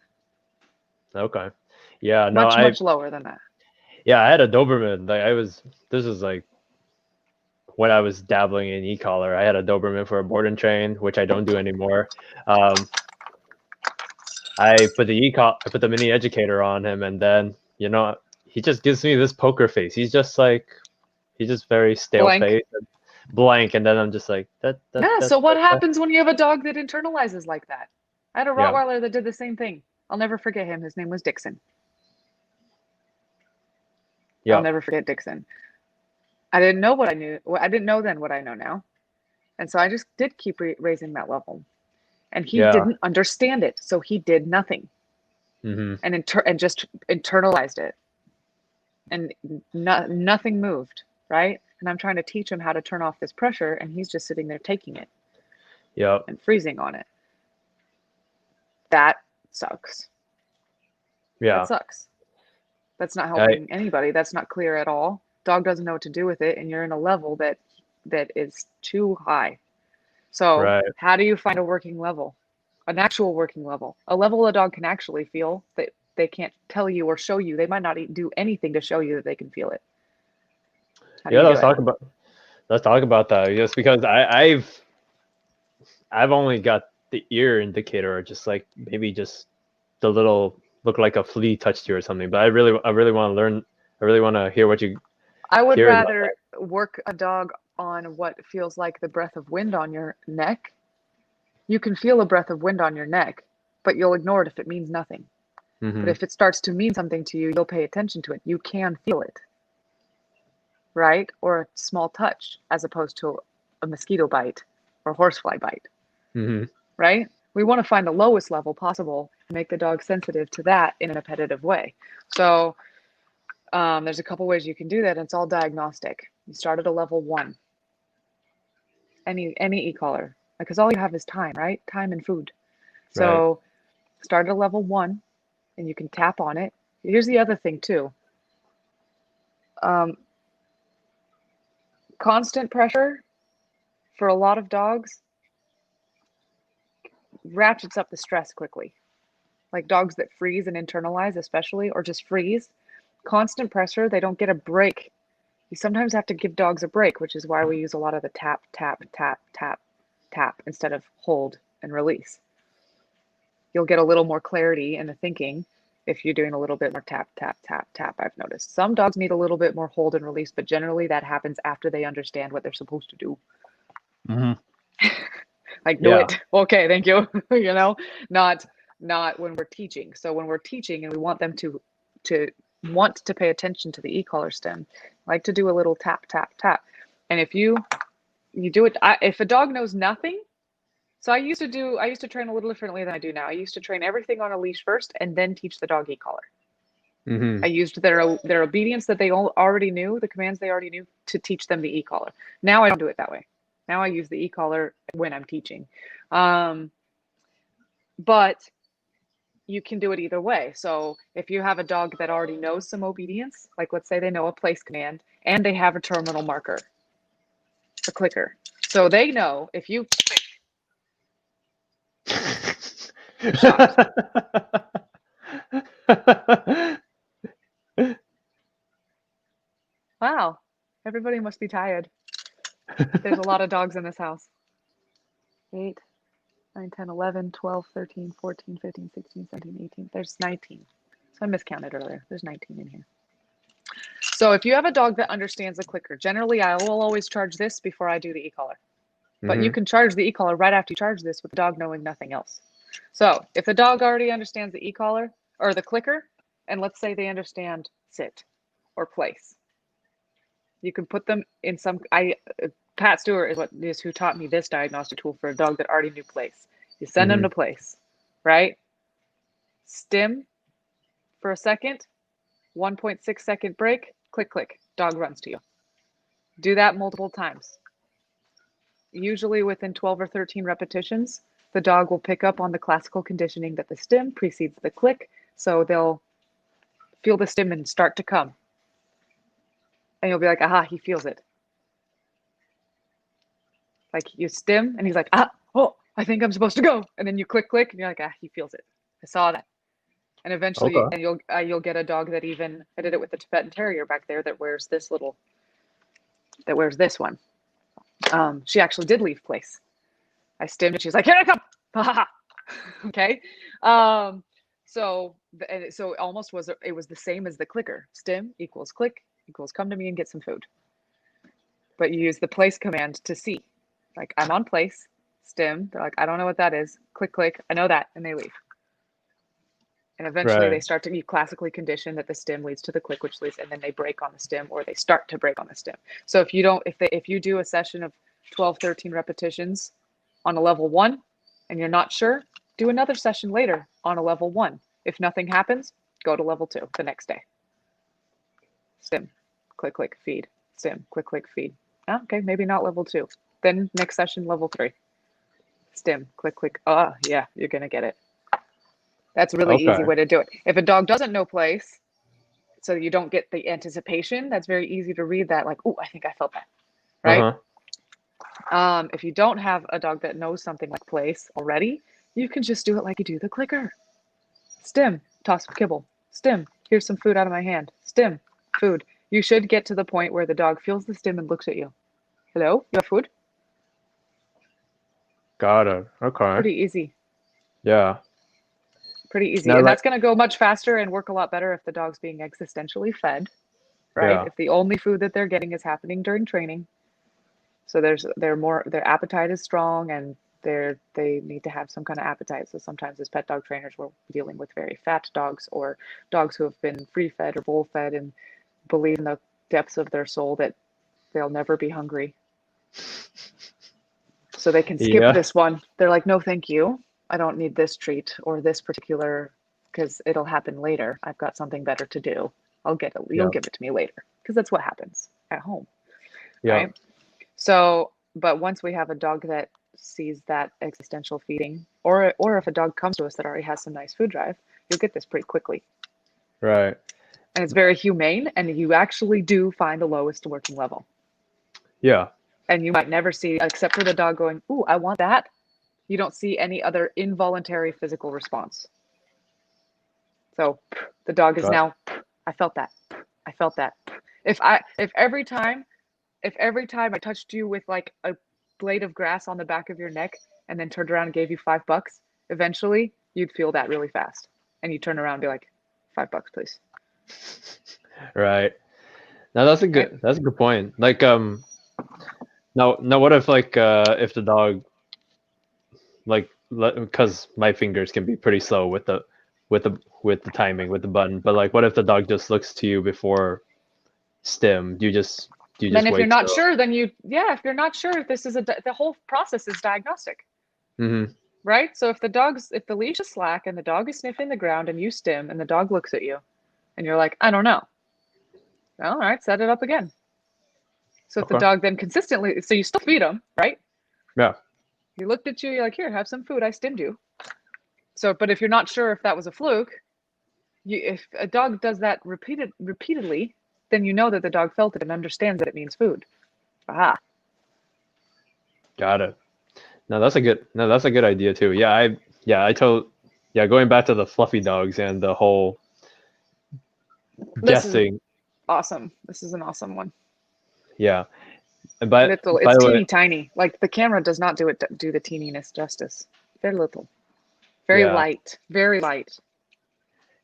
Okay. Yeah. No, Much lower than that. I had a Doberman. This was like when I was dabbling in e-collar. I had a Doberman for a board and train, which I don't do anymore. I put the mini educator on him, and then he just gives me this poker face. He's just very stale Blank. face and blank, and then I'm just like Yeah, so what happens when you have a dog that internalizes like that? I had a Yeah. Rottweiler that did the same thing. I'll never forget him. His name was Dixon. Yeah. I'll never forget Dixon. I didn't know what I knew. Well, I didn't know then what I know now. And so I just did keep raising that level. And he Yeah. didn't understand it. So he did nothing Mm-hmm. and just internalized it. And nothing moved, right? And I'm trying to teach him how to turn off this pressure. And he's just sitting there taking it Yeah. and freezing on it. That sucks. Yeah. That sucks. That's not helping anybody. That's not clear at all. Dog doesn't know what to do with it, and you're in a level that is too high. So Right. how do you find a working level? An actual working level. A level a dog can actually feel that they can't tell you or show you. They might not do anything to show you that they can feel it. How do Yeah. you do it? Let's talk about that. Just because I've only got the ear indicator, or just like maybe just the little look like a flea touched you or something. But I really want to learn. I really want to hear what you I would hear about rather work a dog on what feels like the breath of wind on your neck. You can feel a breath of wind on your neck, but you'll ignore it if it means nothing. that. But Mm-hmm. if it starts to mean something to you, you'll pay attention to it. You can feel it, right? Or a small touch as opposed to a mosquito bite or horsefly bite, Mm-hmm. right? We want to find the lowest level possible and make the dog sensitive to that in an appetitive way. So there's a couple ways you can do that. And it's all diagnostic. You start at a level 1, any e-collar, because all you have is time, right? Time and food. Right. So start at a level 1 and you can tap on it. Here's the other thing too. Constant pressure for a lot of dogs ratchets up the stress quickly. Like dogs that freeze and internalize, especially, or just freeze. Constant pressure, they don't get a break. You sometimes have to give dogs a break, which is why we use a lot of the tap, tap, tap, tap, tap instead of hold and release. You'll get a little more clarity in the thinking if you're doing a little bit more tap, tap, tap, tap. I've noticed some dogs need a little bit more hold and release, but generally that happens after they understand what they're supposed to do. Mm-hmm. Like, do it. Okay, thank you. Not when we're teaching. So when we're teaching and we want them to want to pay attention to the e-collar stem, I like to do a little tap, tap, tap. And if you do it, if a dog knows nothing, so I used to train a little differently than I do now. I used to train everything on a leash first and then teach the dog e-collar. Mm-hmm. I used their obedience that they already knew, the commands they already knew, to teach them the e-collar. Now I don't do it that way. Now I use the e-collar when I'm teaching. But you can do it either way. So if you have a dog that already knows some obedience, like let's say they know a place command and they have a terminal marker, a clicker. So they know if you shot. Wow, everybody must be tired. There's a lot of dogs in this house. 8, 9, 10, 11, 12, 13, 14, 15, 16, 17, 18. There's 19. So I miscounted earlier. There's 19 in here. So if you have a dog that understands the clicker, generally I will always charge this before I do the e-collar. But you can charge the e-collar right after you charge this with the dog knowing nothing else. So if the dog already understands the e-collar or the clicker, and let's say they understand sit or place, you can put them in some. Pat Stewart is who taught me this diagnostic tool for a dog that already knew place. You send them to place, right? Stim, for a second, 1.6-second break, click, click, dog runs to you. Do that multiple times. Usually within 12 or 13 repetitions, the dog will pick up on the classical conditioning that the stim precedes the click, so they'll feel the stim and start to come. And you'll be like, aha, he feels it. Like you stim and he's like, oh, I think I'm supposed to go. And then you click, click, and you're like, he feels it. I saw that. And eventually, Okay. and you'll get a dog that even, I did it with the Tibetan Terrier back there that wears this one. She actually did leave place. I stimmed and she was like, here I come. Okay. So almost it was the same as the clicker. Stim equals click equals come to me and get some food. But you use the place command to see. Like, I'm on place, stim. They're like, I don't know what that is. Click, click. I know that. And they leave. And eventually they start to be classically conditioned that the stim leads to the click, which leads, and then they break on the stim or they start to break on the stim. So if you do a session of 12, 13 repetitions on a level 1 and you're not sure, do another session later on a level 1. If nothing happens, go to level 2 the next day. Stim, click, click, feed. Stim, click, click, feed. Okay, maybe not level 2. Then next session, level 3. Stim, click, click. Yeah, you're going to get it. That's a really easy way to do it. If a dog doesn't know place, so you don't get the anticipation, that's very easy to read that, like, oh, I think I felt that, right? If you don't have a dog that knows something like place already, you can just do it like you do the clicker. Stim, toss kibble. Stim, here's some food out of my hand. Stim, food. You should get to the point where the dog feels the stim and looks at you. Hello, you have food? Got it. Okay. Pretty easy. Yeah. Pretty easy. Now, and that's going to go much faster and work a lot better if the dog's being existentially fed, right? Yeah. If the only food that they're getting is happening during training. So their appetite is strong and they need to have some kind of appetite. So sometimes as pet dog trainers, we're dealing with very fat dogs or dogs who have been free fed or bowl fed and believe in the depths of their soul that they'll never be hungry. So they can skip this one. They're like, no, thank you. I don't need this treat or this particular, because it'll happen later. I've got something better to do. You'll give it to me later, because that's what happens at home. Yeah. Right? So, but once we have a dog that sees that existential feeding, or if a dog comes to us that already has some nice food drive, you'll get this pretty quickly. Right. And it's very humane, and you actually do find the lowest working level. Yeah. And you might never see, except for the dog going, ooh, I want that. You don't see any other involuntary physical response. So the dog is now, I felt that. I felt that. If every time I touched you with like a blade of grass on the back of your neck and then turned around and gave you $5, eventually you'd feel that really fast. And you turn around and be like, $5, please. Right. Now that's a good point. Like now what if like if the dog, like, because my fingers can be pretty slow with the timing with the button, but like what if the dog just looks to you before stim? Do you just then if wait you're not till... sure, then if you're not sure, this is the whole process is diagnostic. Mm-hmm. Right? So if the leash is slack and the dog is sniffing the ground and you stim and the dog looks at you and you're like, I don't know. Well, all right, set it up again. So if the dog then consistently, so you still feed him, right? Yeah. He looked at you, you're like, here, have some food, I stimmed you. So, but if you're not sure if that was a fluke, if a dog does that repeatedly, then you know that the dog felt it and understands that it means food. Aha. Got it. No, that's a good idea too. Going back to the fluffy dogs and the whole guessing. Awesome. This is an awesome one. Yeah. But little, it's teeny tiny. Like the camera does not do the teeniness justice. Very little. Very light. Very light.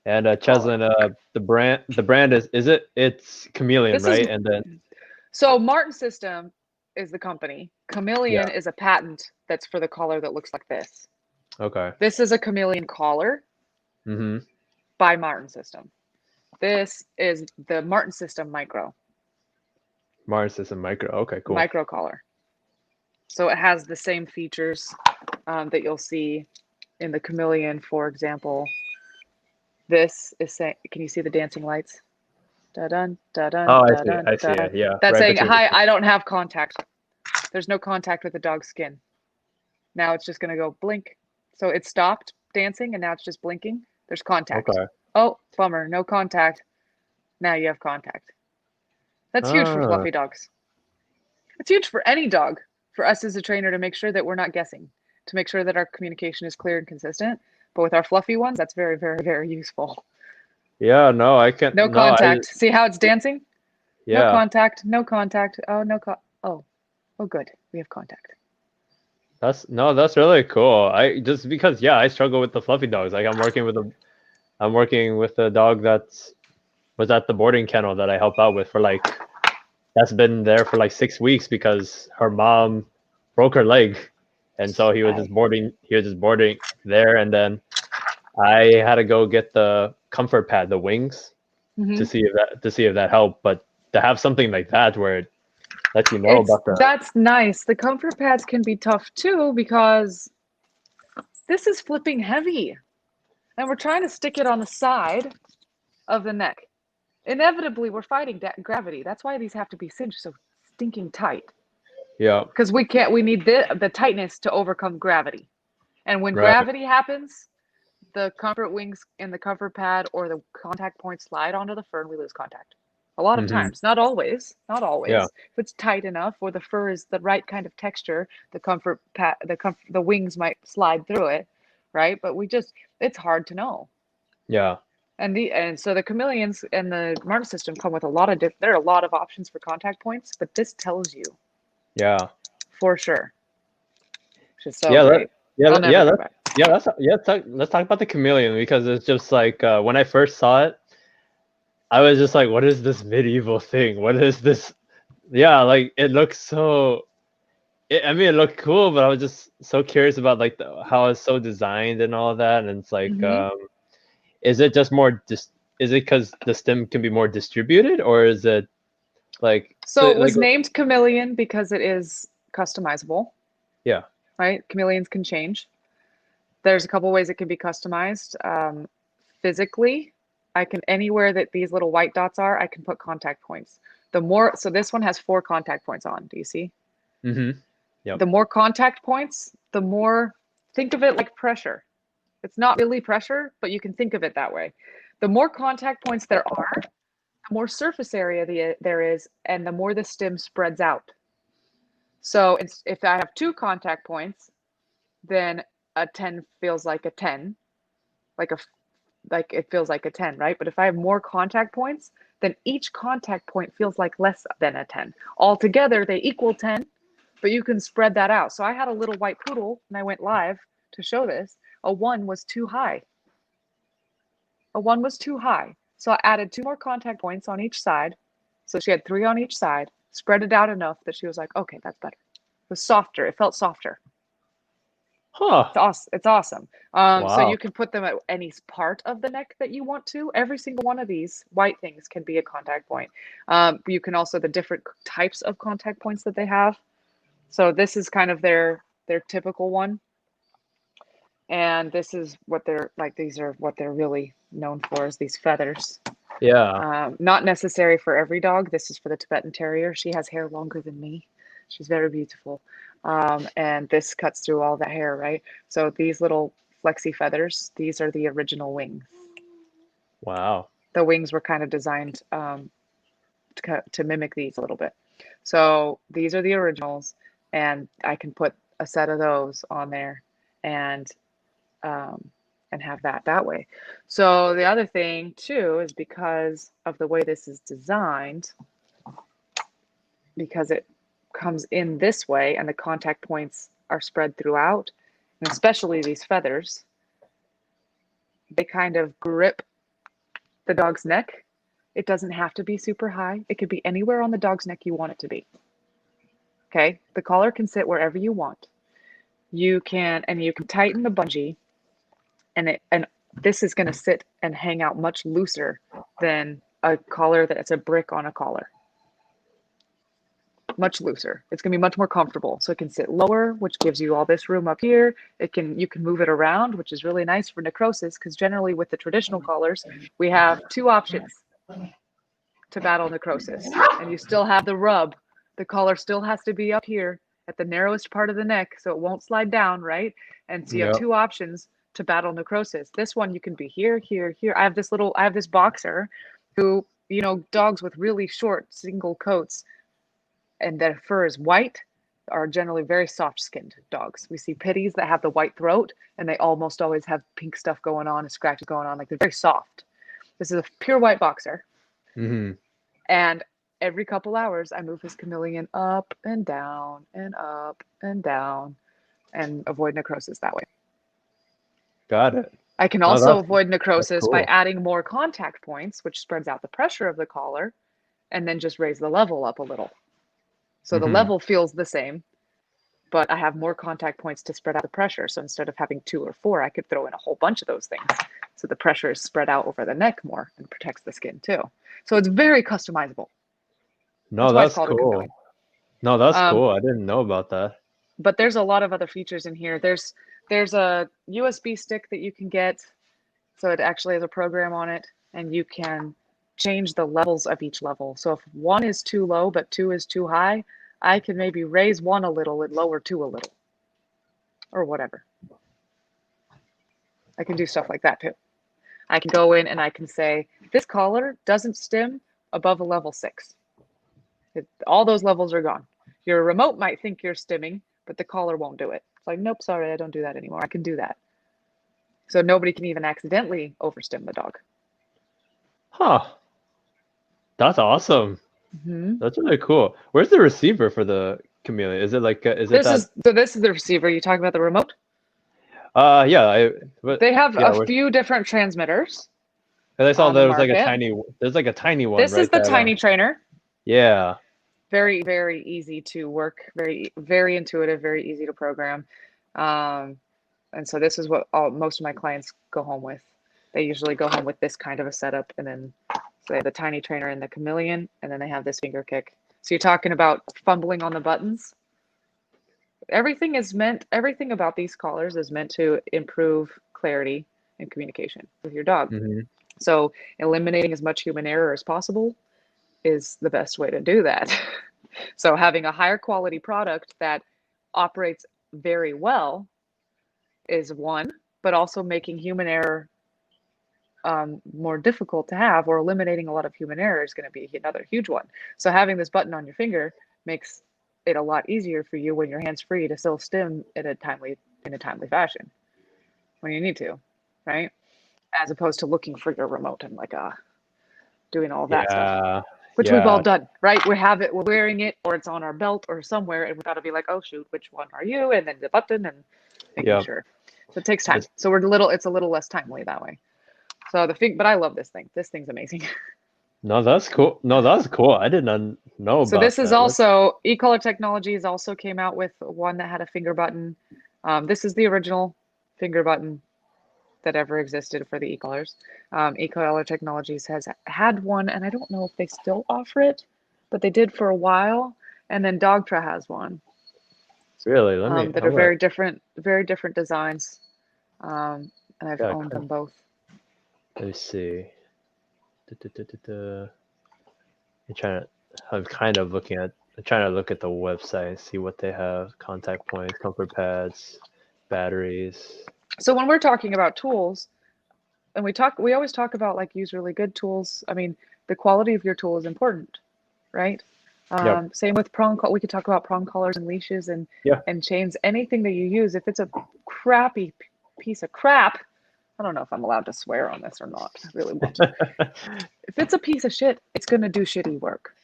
And Cheslin, the brand it's Chameleon, right? And then so Martin System is the company. Chameleon is a patent that's for the collar that looks like this. Okay. This is a Chameleon collar by Martin System. This is the Martin System Micro. Martin System Micro. Okay, cool. Micro collar. So it has the same features that you'll see in the Chameleon, for example. This is saying, can you see the dancing lights? Da dun da dun Oh, I da see. dun I see da dun. it. Yeah, That's right saying, between the hi, two. I don't have contact. There's no contact with the dog's skin. Now it's just going to go blink. So it stopped dancing and now it's just blinking. There's contact. Okay. Oh, bummer. No contact. Now you have contact. That's huge for Ah, fluffy dogs. It's huge for any dog, for us as a trainer to make sure that we're not guessing, to make sure that our communication is clear and consistent. But with our fluffy ones, that's very, very, very useful. yeah. No, I can't. No No, I. contact. See how it's dancing? No Yeah. contact. No contact. Oh, no oh, oh, good. We have contact. That's really cool. I just because yeah, I struggle with the fluffy dogs. Like I'm working with a dog that's was at the boarding kennel that I help out with for like that's been there for like 6 weeks because her mom broke her leg, and so I. he was just boarding there, and then I had to go get the comfort pad, the wings, Mm-hmm. to see if that helped. But to have something like that where it lets you know It's about the that's nice. The comfort pads can be tough too because this is flipping heavy, and we're trying to stick it on the side of the neck. Inevitably, we're fighting gravity. That's why these have to be cinched so stinking tight. yeah, Because we can't. We need the tightness to overcome gravity. And when right, gravity happens, the comfort wings and the comfort pad or the contact point slide onto the fur and we lose contact. A lot of hmm, times, not always, not yeah, always. If it's tight enough or the fur is the right kind of texture, the comfort pad, the wings might slide through it, right? But it's hard to know. yeah, And so the chameleons and the Martin system come with a lot of there are a lot of options for contact points, but this tells you yeah. for sure, which is so Yeah, great. I'll never go back. let's talk about the chameleon because it's just like when I first saw it, I was just like, what is this medieval thing? What is this? Yeah, like it looks so. I mean, it looked cool, but I was just so curious about like how it's so designed and all that. And it's like, Hmm. is it just more? Is it because the stem can be more distributed, or is it like So it like was named chameleon because it is customizable, yeah? right? Chameleons can change. There's a couple ways it can be customized. Physically, I can anywhere that these little white dots are, I can put contact points. So this one has 4 contact points on. Do you see? Mm-hmm. Yep. The more contact points, the more, think of it like pressure. It's not really pressure, but you can think of it that way. The more contact points there are, the more surface area there is, and the more the stem spreads out. So if I have 2 contact points, then a 10 feels like a 10, like a like it feels like a 10, right? But if I have more contact points, then each contact point feels like less than a 10. Altogether, they equal 10, but you can spread that out. So I had a little white poodle and I went live to show this. A 1 was too high. A 1 was too high. So I added 2 more contact points on each side. So she had 3 on each side, spread it out enough that she was like, okay, that's better. It was softer. It felt softer. Huh. It's awesome. So Wow. you can put them at any part of the neck that you want to. Every single one of these white things can be a contact point. You can also the different types of contact points that they have. So this is kind of their typical one, and this is what they're like. These are what they're really known for is these feathers. Yeah. Not necessary for every dog. This is for the Tibetan Terrier. She has hair longer than me. She's very beautiful. And this cuts through all the hair, right? So these little flexy feathers, these are the original wings. Wow. The wings were kind of designed to mimic these a little bit. So these are the originals, and I can put a set of those on there and um, and have that way. So the other thing too is because of the way this is designed, because it comes in this way and the contact points are spread throughout, and especially these feathers, they kind of grip the dog's neck. It doesn't have to be super high. It could be anywhere on the dog's neck you want it to be. Okay? The collar can sit wherever you want. You can tighten the bungee and this is going to sit and hang out much looser than a collar that's a brick on a collar. much looser. It's going to be much more comfortable. So it can sit lower, which gives you all this room up here. You can move it around, which is really nice for necrosis, because generally with the traditional collars, we have two options to battle necrosis. And you still have the rub. The collar still has to be up here at the narrowest part of the neck so it won't slide down, right? And so you have Yep. two options to battle necrosis. This one you can be here, here, here. I have this boxer who, you know, dogs with really short single coats and their fur is white are generally very soft skinned dogs. We see pitties that have the white throat and they almost always have pink stuff going on and scratches going on. Like they're very soft. This is a pure white boxer. Mm-hmm. And every couple hours, I move his chameleon up and down and up and down and avoid necrosis that way. Got it. I can No, also avoid that's necrosis by cool. adding more contact points, which spreads out the pressure of the collar, and then just raise the level up a little. So the Mm-hmm. level feels the same, but I have more contact points to spread out the pressure. So instead of having 2 or 4, I could throw in a whole bunch of those things. So the pressure is spread out over the neck more and protects the skin too. So it's very customizable. No, That's why it's that's called a cool. chameleon. No, that's Um, cool. I didn't know about that. but there's a lot of other features in here. There's a USB stick that you can get. So it actually has a program on it, and you can change the levels of each level. So if 1 is too low, but 2 is too high, I can maybe raise 1 a little and lower 2 a little, or whatever. I can do stuff like that too. I can go in and I can say, this collar doesn't stim above a level 6. All those levels are gone. Your remote might think you're stimming, but the collar won't do it. It's like, nope, sorry, I don't do that anymore. I can do that. So nobody can even accidentally overstim the dog. Huh. That's awesome. Mm-hmm. That's really cool. Where's the receiver for the chameleon? Is it like is it that? This is the receiver. You talking about the remote? Yeah. But They have yeah, a few different transmitters 'cause I saw on the there was like a market. tiny. There's like a tiny one, This is right? the tiny trainer. Yeah. Very, very easy to work. Very, very intuitive. Very easy to program. And so this is what most of my clients go home with. They usually go home with this kind of a setup, and then so they have the tiny trainer and the chameleon, and then they have this finger kick. So you're talking about fumbling on the buttons. Everything about these collars is meant to improve clarity and communication with your dog. Mm-hmm. So eliminating as much human error as possible is the best way to do that. So having a higher quality product that operates very well is one, but also making human error more difficult to have, or eliminating a lot of human error is going to be another huge one. So having this button on your finger makes it a lot easier for you when your hands free to still stim in a timely fashion when you need to, right? As opposed to looking for your remote and like doing all that stuff, Yeah. which we've all Yeah. done, right? We're wearing it, or it's on our belt or somewhere, and we've got to be like, oh shoot, which one are you? And then the button and making Yeah. sure. So it takes time. It's So it's a little less timely that way. So but I love this thing. This thing's amazing. no, that's cool. No, that's cool. I did not know So about this is that. also eCollar Technologies also came out with one that had a finger button. This is the original finger button that ever existed for the eCollars. eCollar Technologies has had one, and I don't know if they still offer it, but they did for a while. And then Dogtra has one Really, that are very different designs, and I've yeah, owned them both. let me see. I'm trying to, I'm kind of looking at, I'm trying to look at the website, see what they have, contact points, comfort pads, batteries. So when we're talking about tools, and we always talk about like use really good tools. I mean, the quality of your tool is important, right? Yep. Same with we could talk about prong collars and leashes Yeah. and chains. Anything that you use, if it's a crappy piece of crap, I don't know if I'm allowed to swear on this or not. I really want to. If it's a piece of shit, it's gonna do shitty work.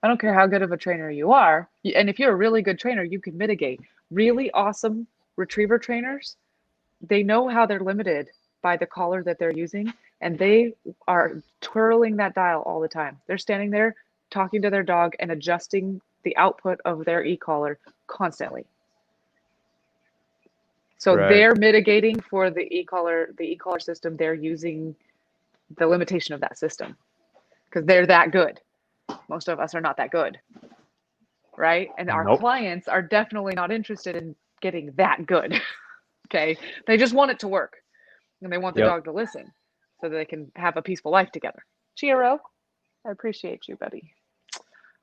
I don't care how good of a trainer you are, and if you're a really good trainer, you can mitigate. Really awesome retriever trainers, they know how they're limited by the collar that they're using, and they are twirling that dial all the time. They're standing there talking to their dog and adjusting the output of their e-collar constantly. So Right. they're mitigating for the e-collar system. They're using the limitation of that system because they're that good. Most of us are not that good. right? And our Nope. clients are definitely not interested in getting that good. Okay. They just want it to work and they want the Yep. dog to listen so that they can have a peaceful life together. Chiro, I appreciate you, buddy.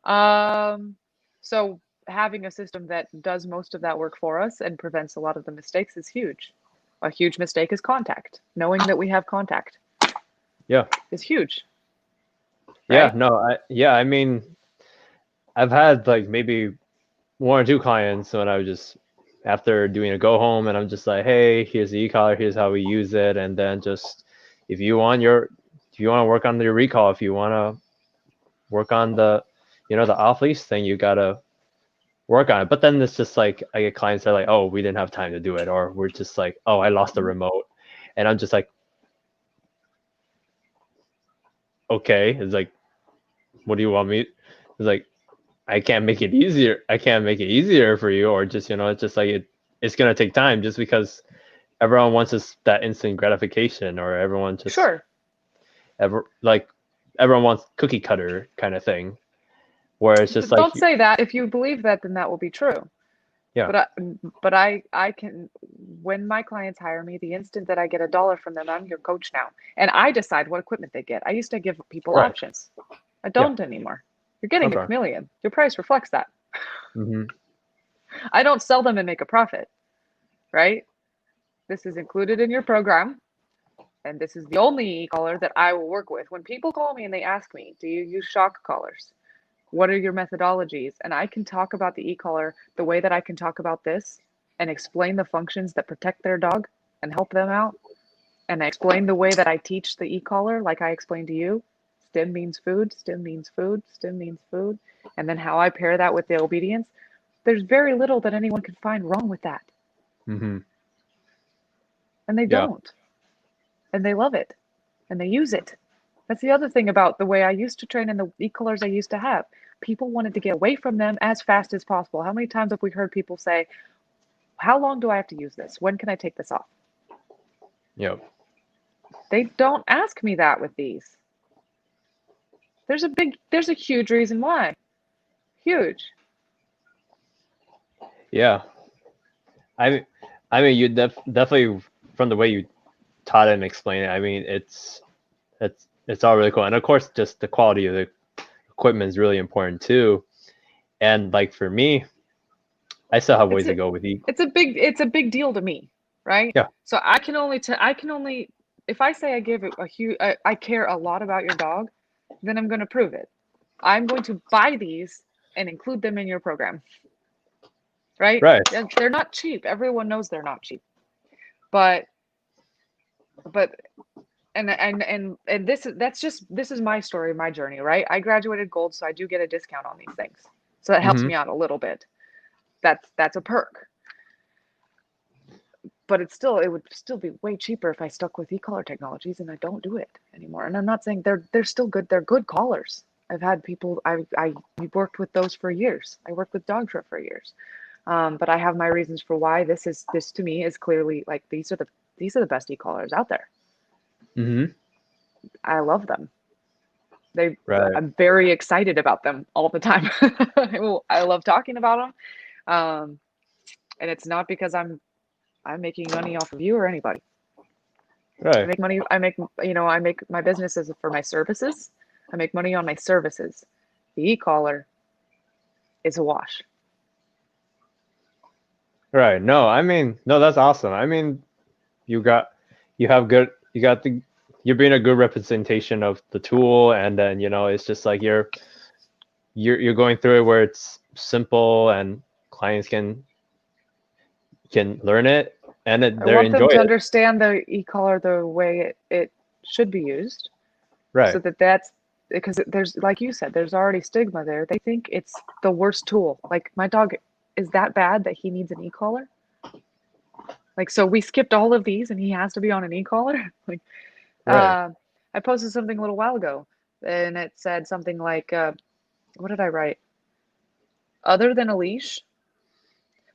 Um, so having a system that does most of that work for us and prevents a lot of the mistakes is huge. A huge mistake is contact. Knowing that we have contact Yeah. is huge, Yeah. right? No. I mean, I've had like maybe one or two clients when I was just after doing a go home, and I'm just like, hey, here's the e-collar, here's how we use it, and then just if you want to work on your recall, if you want to work on the off leash thing, you gotta work on it. But then it's just like I get clients that are like, oh, we didn't have time to do it, or we're just like, oh, I lost the remote, and I'm just like, okay, it's like, what do you want me? It's like, I can't make it easier. I can't make it easier for you, or just it's just like it's gonna take time, just because everyone wants that instant gratification, or everyone just Sure. like everyone wants cookie cutter kind of thing, where it's just like, Don't say that. If you believe that, then that will be true. yeah, But I can, when my clients hire me, the instant that I get $1 from them, I'm your coach now, and I decide what equipment they get. I used to give people right, options. I yeah, don't anymore. You're getting a okay, chameleon. Your price reflects that. mm-hmm. I don't sell them and make a profit, right? This is included in your program, and this is the only e-collar that I will work with. When people call me and they ask me, "Do you use shock collars? What are your methodologies?" And I can talk about the e-collar the way that I can talk about this and explain the functions that protect their dog and help them out. And I explain the way that I teach the e-collar, like I explained to you. Stim means food, stim means food, stim means food. And then how I pair that with the obedience. There's very little that anyone can find wrong with that. Mm-hmm. And they Yeah, don't. And they love it. And they use it. That's the other thing about the way I used to train and the e-collars I used to have. People wanted to get away from them as fast as possible. How many times have we heard people say, how long do I have to use this? When can I take this off? yeah, They don't ask me that with these. There's a huge reason why. Huge. yeah. I mean, you definitely, from the way you taught it and explained it, I mean, it's all really cool, and of course, just the quality of the equipment is really important too. And like for me, I still have It's ways to a go with it's a big deal to me, right? yeah, So I can only if I say I give it a huge I care a lot about your dog, then I'm going to prove it. I'm going to buy these and include them in your program, right? right, They're not cheap. Everyone knows they're not cheap. But but and this is my story, my journey, right? I graduated gold, so I do get a discount on these things. So that helps mm-hmm. me out a little bit. That's a perk. But it would still be way cheaper if I stuck with e-collar technologies, and I don't do it anymore. And I'm not saying they're still good. They're good collars. I've had people I worked with those for years. I worked with dog for years. But I have my reasons for why this to me is clearly like these are the best e-collars out there. Mm-hmm. I love them. They Right, I'm very excited about them all the time. I love talking about them. And it's not because I'm making money off of you or anybody. I right, make money. I make my businesses for my services. I make money on my services. The e-collar is a wash. right. No, I mean, no, that's awesome. I mean, you got you have good you got the you're being a good representation of the tool, and then it's just like you're going through it where it's simple and clients can learn it, and I they want them enjoy to it. understand the e-collar the way it should be used, so Right. that's because there's like you said, there's already stigma there. They think it's the worst tool. Like my dog is that bad that he needs an e-collar. Like so we skipped all of these and he has to be on an e-collar. Like Right. I posted something a little while ago and it said something like what did I write? Other than a leash,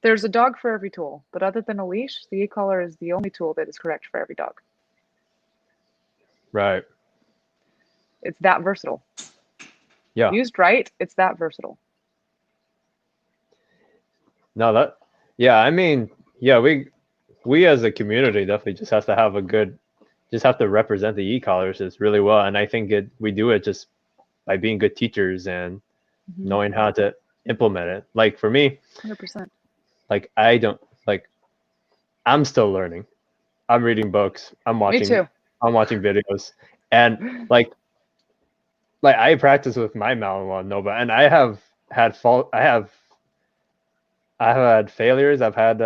there's a dog for every tool, but other than a leash, the e-collar is the only tool that is correct for every dog. Right. It's that versatile. Yeah. Used right, it's that versatile. No, that, yeah, I mean, yeah, we as a community definitely just have to have a good, just have to represent the e-collars just really well, and I think we do it just by being good teachers and Mm-hmm. knowing how to implement it. Like for me, 100%. like I don't like, I'm still learning. I'm reading books. Me too. I'm watching videos, and like I practice with my Malinois Nova, and had fault. I have had failures. I've had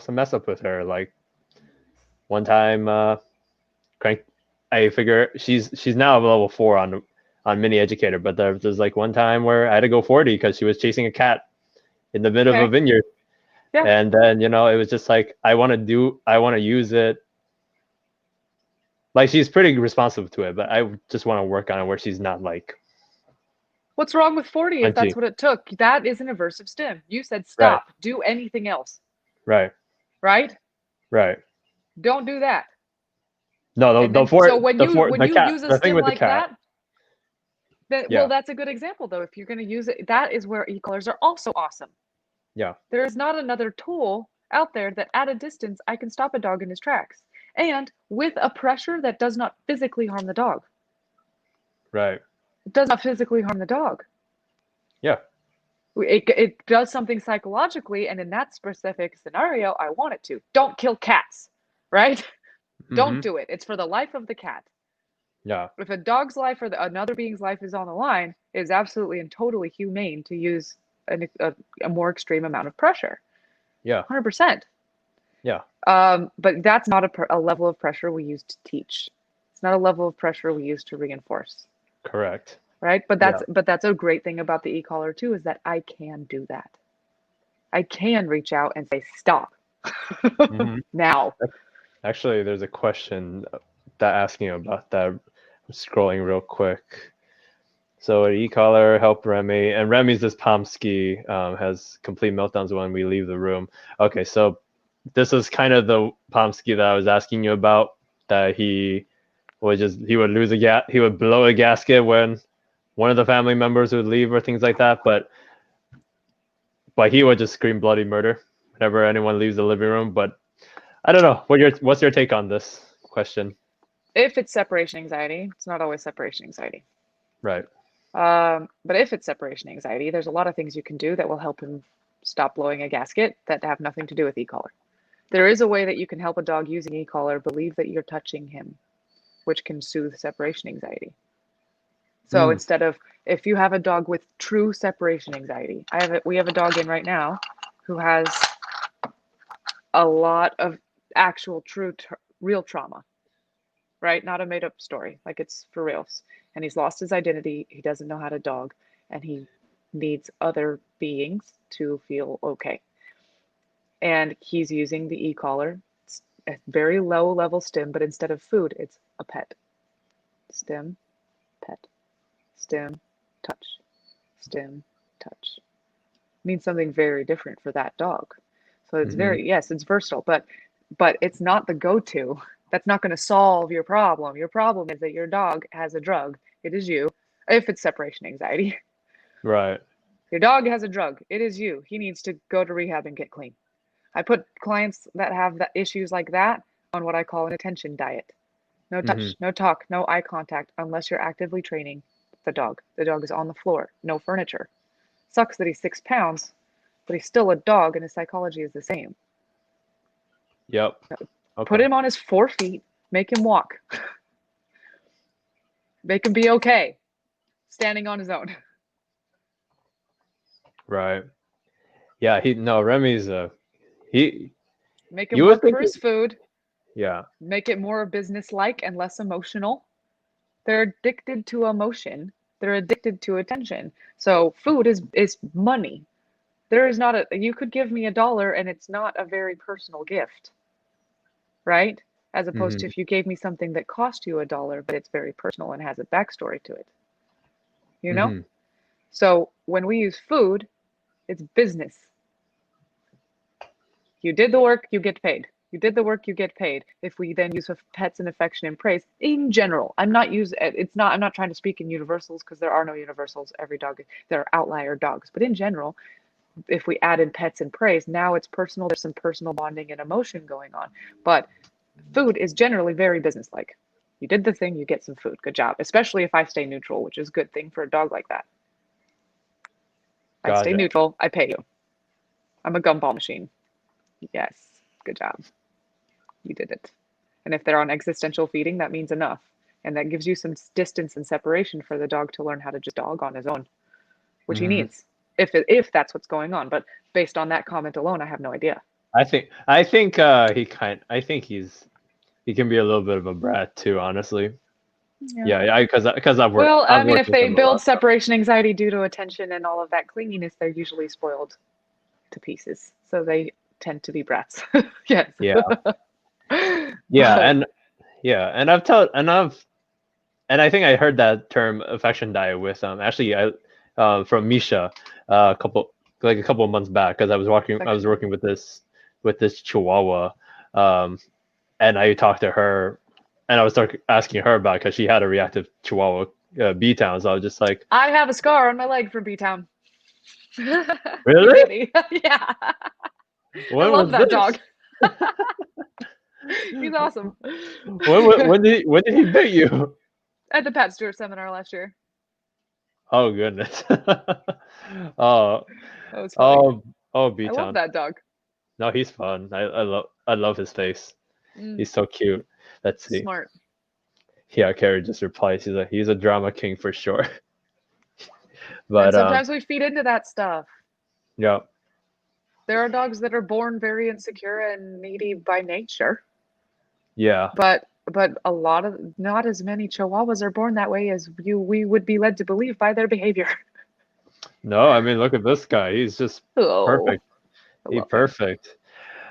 some mess up with her. Like one time, crank. I figure she's now a level 4 on mini educator, but there's like one time where I had to go 40 because she was chasing a cat in the middle of a Okay. vineyard, Yeah. and then it was just like I want to use it. Like she's pretty responsive to it, but I just want to work on it where she's not like What's wrong with 40 if punchy. that's what it took? That is an aversive stim. You said Right, stop, do anything else, right, right? right. Don't do that. No, And then so when the you cat, use a the thing stim with the like cat. that, then well, Yeah, that's a good example though. If you're going to use it, that is where e-collars are also awesome. yeah, There is not another tool out there that at a distance I can stop a dog in his tracks and with a pressure that does not physically harm the dog. right. It does not physically harm the dog. Yeah. It does something psychologically, and in that specific scenario, I want it to. Don't kill cats, right? Don't Mm-hmm. do it. It's for the life of the cat. Yeah. If a dog's life or another being's life is on the line, it is absolutely and totally humane to use a more extreme amount of pressure. Yeah. 100%. Yeah. But that's not a level of pressure we use to teach. It's not a level of pressure we use to reinforce, Correct. right? But Yeah. that's a great thing about the e-collar too, is that I can do that. I can reach out and say stop Mm-hmm. now. Actually, there's a question that asking about that. I'm scrolling real quick. So e-collar help Remy, and Remy's this Pomsky has complete meltdowns when we leave the room. Okay, so this is kind of the Pomsky that I was asking you about. That he would lose he would blow a gasket when one of the family members would leave or things like that. But he would just scream bloody murder whenever anyone leaves the living room. But I don't know. What's your take on this question? If it's separation anxiety, it's not always separation anxiety. Right. But if it's separation anxiety, there's a lot of things you can do that will help him stop blowing a gasket that have nothing to do with e-collar. There is a way that you can help a dog using e-collar believe that you're touching him, which can soothe separation anxiety. So Mm. instead of, if you have a dog with true separation anxiety, we have a dog in right now who has a lot of actual real trauma, right? Not a made up story, like it's for reals. And he's lost his identity. He doesn't know how to dog, and he needs other beings to feel okay. And he's using the e-collar. It's a very low level stim, but instead of food, it's a pet. Stim, pet, stim, touch, stim, touch. It means something very different for that dog. So it's Mm-hmm. yes, it's versatile, but it's not the go-to. That's not going to solve your problem. Your problem is that your dog has a drug. It is you. If it's separation anxiety, Right. your dog has a drug. It is you. He needs to go to rehab and get clean. I put clients that have issues like that on what I call an attention diet. No Mm-hmm. touch, no talk, no eye contact unless you're actively training the dog. The dog is on the floor, no furniture. Sucks that he's 6 pounds, but he's still a dog and his psychology is the same. Yep. Put Okay. him on his 4 feet, make him walk, make him be okay standing on his own. Right. Yeah. Remy's he. Make him You would work think. for his food, Yeah. make it more business-like and less emotional. They're addicted to emotion. They're addicted to attention. So food is money. There is not you could give me $1 and it's not a very personal gift, right? As opposed to Mm-hmm. if you gave me something that cost you $1, but it's very personal and has a backstory to it, you know? Mm-hmm. So when we use food, it's business. You did the work, you get paid. You did the work, you get paid. If we then use pets and affection and praise in general, I'm not trying to speak in universals because there are no universals. Every dog, there are outlier dogs, but in general, if we added pets and praise, now it's personal. There's some personal bonding and emotion going on. But food is generally very businesslike. You did the thing, you get some food. Good job. Especially if I stay neutral, which is a good thing for a dog like that. I stay Gotcha. neutral, I pay you. I'm a gumball machine. Yes. Good job. You did it. And if they're on existential feeding, that means enough. And that gives you some distance and separation for the dog to learn how to just dog on his own, which he Hmm. needs, if that's what's going on. But based on that comment alone, I have no idea. I think he can be a little bit of a brat too, honestly. Yeah. Yeah, because Well, I I've mean, worked if with they him a build lot. So. separation anxiety due to attention and all of that clinginess, they're usually spoiled to pieces. So they tend to be brats. Yes. Yeah, yeah, But and yeah, and I've told and I think I heard that term affection diet with actually I from Misha a couple of months back because I was affection diet. working with this Chihuahua, um, and I talked to her, and I was asking her about because she had a reactive Chihuahua B town, so I was just like, I have a scar on my leg from B Town. You really? baby. Yeah. I When love was that this? dog. He's awesome. When did he bit you? At the Pat Stewart seminar last year. Oh goodness. oh That was funny. oh oh B I love town. that dog. No, he's fun. I love his face. Mm, He's so cute. Let's see. smart. Yeah, Carrie just replies. He's a drama king for sure. And But sometimes we feed into that stuff. yeah, There are dogs that are born very insecure and needy by nature, yeah. but a lot of not as many Chihuahuas are born that way as we would be led to believe by their behavior. No, I mean look at this guy. He's just Oh, perfect. I He love him. perfect.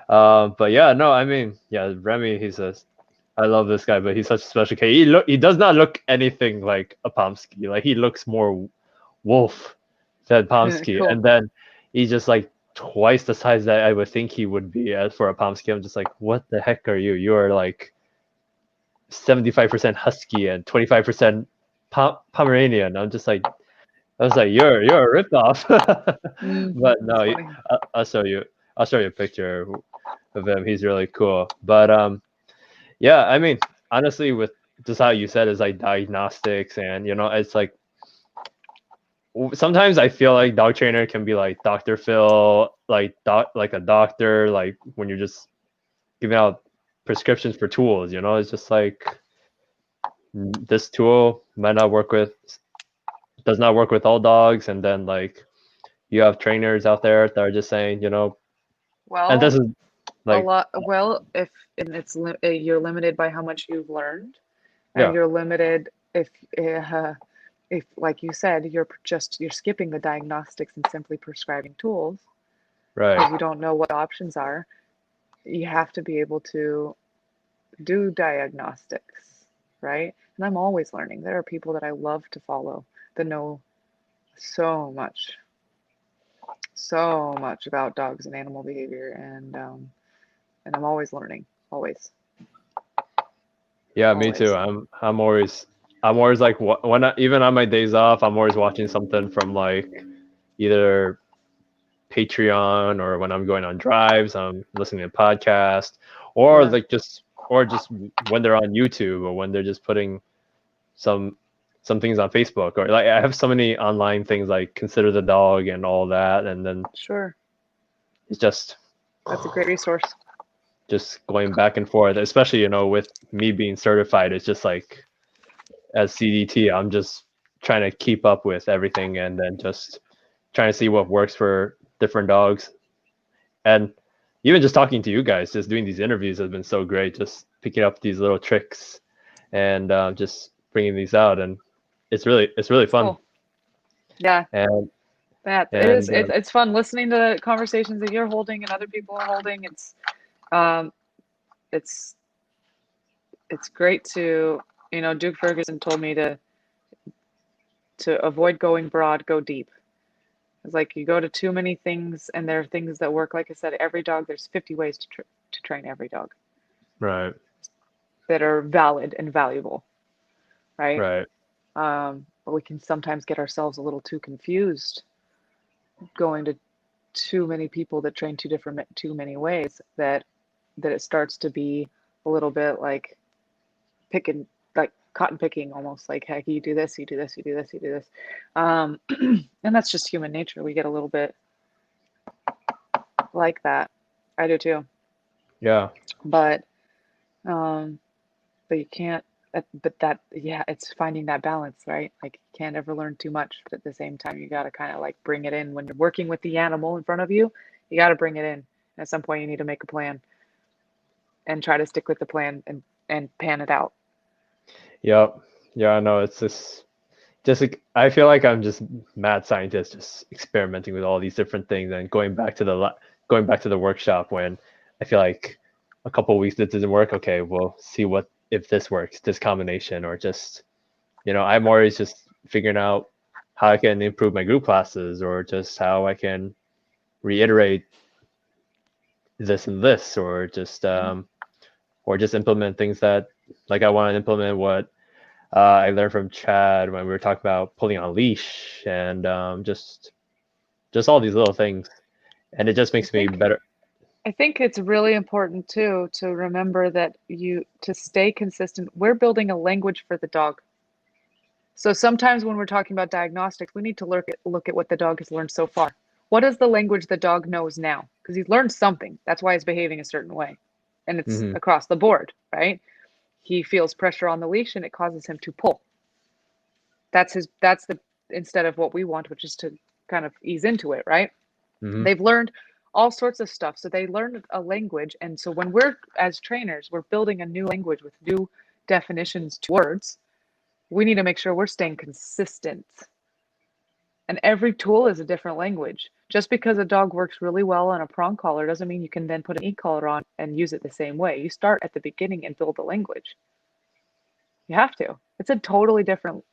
But yeah, no, I mean yeah, Remy. I love this guy, but he's such a special case. He does not look anything like a Pomsky. Like he looks more wolf than Pomsky, Cool. and then he's just like twice the size that I would think he would be as for a Pomsky. I'm just like, what the heck are you? You are like 75% husky and 25% Pomeranian. I was like, you're a ripoff. But That's no, funny. I'll show you. I'll show you a picture of him. He's really cool. But yeah, I mean, honestly, with just how you said is like diagnostics, and it's like sometimes I feel like dog trainer can be like Dr. Phil, like a doctor, like when you're just giving out prescriptions for tools. It's just like this tool might not work with does not work with all dogs, and then like you have trainers out there that are just saying, and this Well, is a like, lot. Well, if and you're limited by how much you've learned, and yeah, you're limited if like you said, you're skipping the diagnostics and simply prescribing tools right, because you don't know what options are. You have to be able to do diagnostics, right? And I'm always learning. There are people that I love to follow that know so much, so much about dogs and animal behavior, and I'm always learning, always, yeah, me too. always. I'm always like even on my days off, I'm always watching something from like either Patreon, or when I'm going on drives, I'm listening to podcasts, or Yeah, like just when they're on YouTube, or when they're just putting some some things on Facebook, or like I have so many online things like Consider the Dog and all that, and then sure. it's That's a great resource. just going back and forth, especially with me being certified. It's just like as CDT, I'm just trying to keep up with everything, and then just trying to see what works for different dogs. And even just talking to you guys, just doing these interviews has been so great. Just picking up these little tricks and just bringing these out, and it's really fun. Cool. Yeah, And that it is. and It's fun listening to conversations that you're holding and other people are holding. Um, it's it's great to Duke Ferguson told me to avoid going broad, go deep. It's like you go to too many things, and there are things that work. Like I said, every dog, there's 50 ways to train every dog right, that are valid and valuable, right? right, But we can sometimes get ourselves a little too confused going to too many people that train too many ways that it starts to be a little bit like picking, like cotton picking almost, like, hey, you do this, you do this, you do this, you do this. And that's just human nature. We get a little bit like that. I do too. Yeah. But um, but you can't. But that, yeah, it's finding that balance, right? Like you can't ever learn too much, but at the same time, you got to kind of like bring it in when you're working with the animal in front of you. You got to bring it in. At some point, you need to make a plan and try to stick with the plan and pan it out. Yep. Yeah, I know. It's just like, I feel like I'm just mad scientist, just experimenting with all these different things and going back to the workshop when I feel like a couple of weeks it didn't work. Okay, we'll see what if this works, this combination, or just I'm always just figuring out how I can improve my group classes, or just how I can reiterate this and this, Yeah. or just implement things that, like, I want to implement what I learned from Chad when we were talking about pulling on a leash, and just all these little things, and it just I makes me think better. I think it's really important too to remember that you to stay consistent. We're building a language for the dog. So sometimes when we're talking about diagnostics, we need to look at what the dog has learned so far. What is the language the dog knows now? Because he's learned something. That's why he's behaving a certain way. And it's Hmm. across the board, right? He feels pressure on the leash and it causes him to pull. That's the instead of what we want, which is to kind of ease into it, right? Hmm. They've learned all sorts of stuff. So they learned a language. And so when we're as trainers, we're building a new language with new definitions to words, we need to make sure we're staying consistent. And every tool is a different language. Just because a dog works really well on a prong collar doesn't mean you can then put an e-collar on and use it the same way. You start at the beginning and build the language. You have to. It's a totally different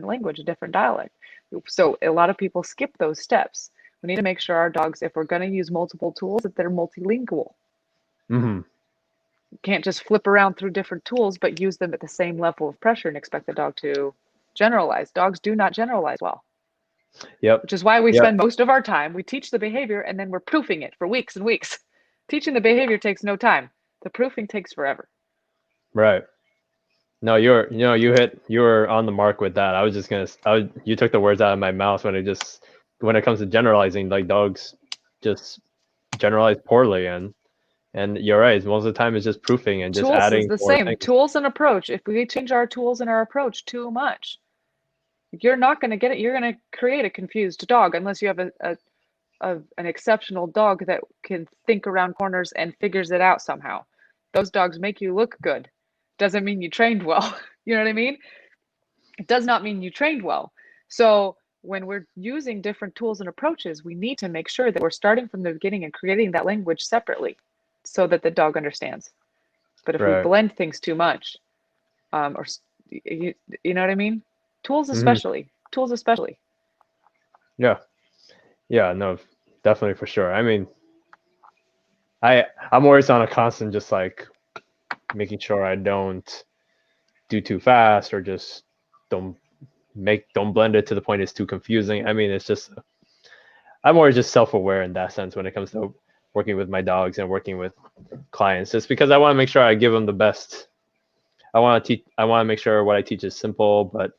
language, a different dialect. So a lot of people skip those steps. We need to make sure our dogs, if we're going to use multiple tools, that they're multilingual. Hmm. You can't just flip around through different tools, but use them at the same level of pressure and expect the dog to generalize. Dogs do not generalize well, Yep. which is why we Yep. spend most of our time. We teach the behavior and then we're proofing it for weeks and weeks. Teaching the behavior takes no time. The proofing takes forever. Right. No, you were on the mark with that. I was just gonna, you took the words out of my mouth when it comes to generalizing, like, dogs just generalize poorly, and you're right. Most of the time it's just proofing and just Tools is adding the more same. things. Tools and approach. If we change our tools and our approach too much, you're not going to get it. You're going to create a confused dog unless you have an exceptional dog that can think around corners and figures it out somehow. Those dogs make you look good. Doesn't mean you trained well. You know what I mean? It does not mean you trained well. So when we're using different tools and approaches, we need to make sure that we're starting from the beginning and creating that language separately so that the dog understands. But if we Right. blend things too much, or you know what I mean? Tools Hmm. especially. Tools especially. Yeah. Yeah. No, definitely, for sure. I mean, I'm always on a constant, just like making sure I don't do too fast, or just don't don't blend it to the point it's too confusing. I mean, it's just, I'm always just self-aware in that sense when it comes to working with my dogs and working with clients, just because I want to make sure I give them the best. I want to make sure what I teach is simple, but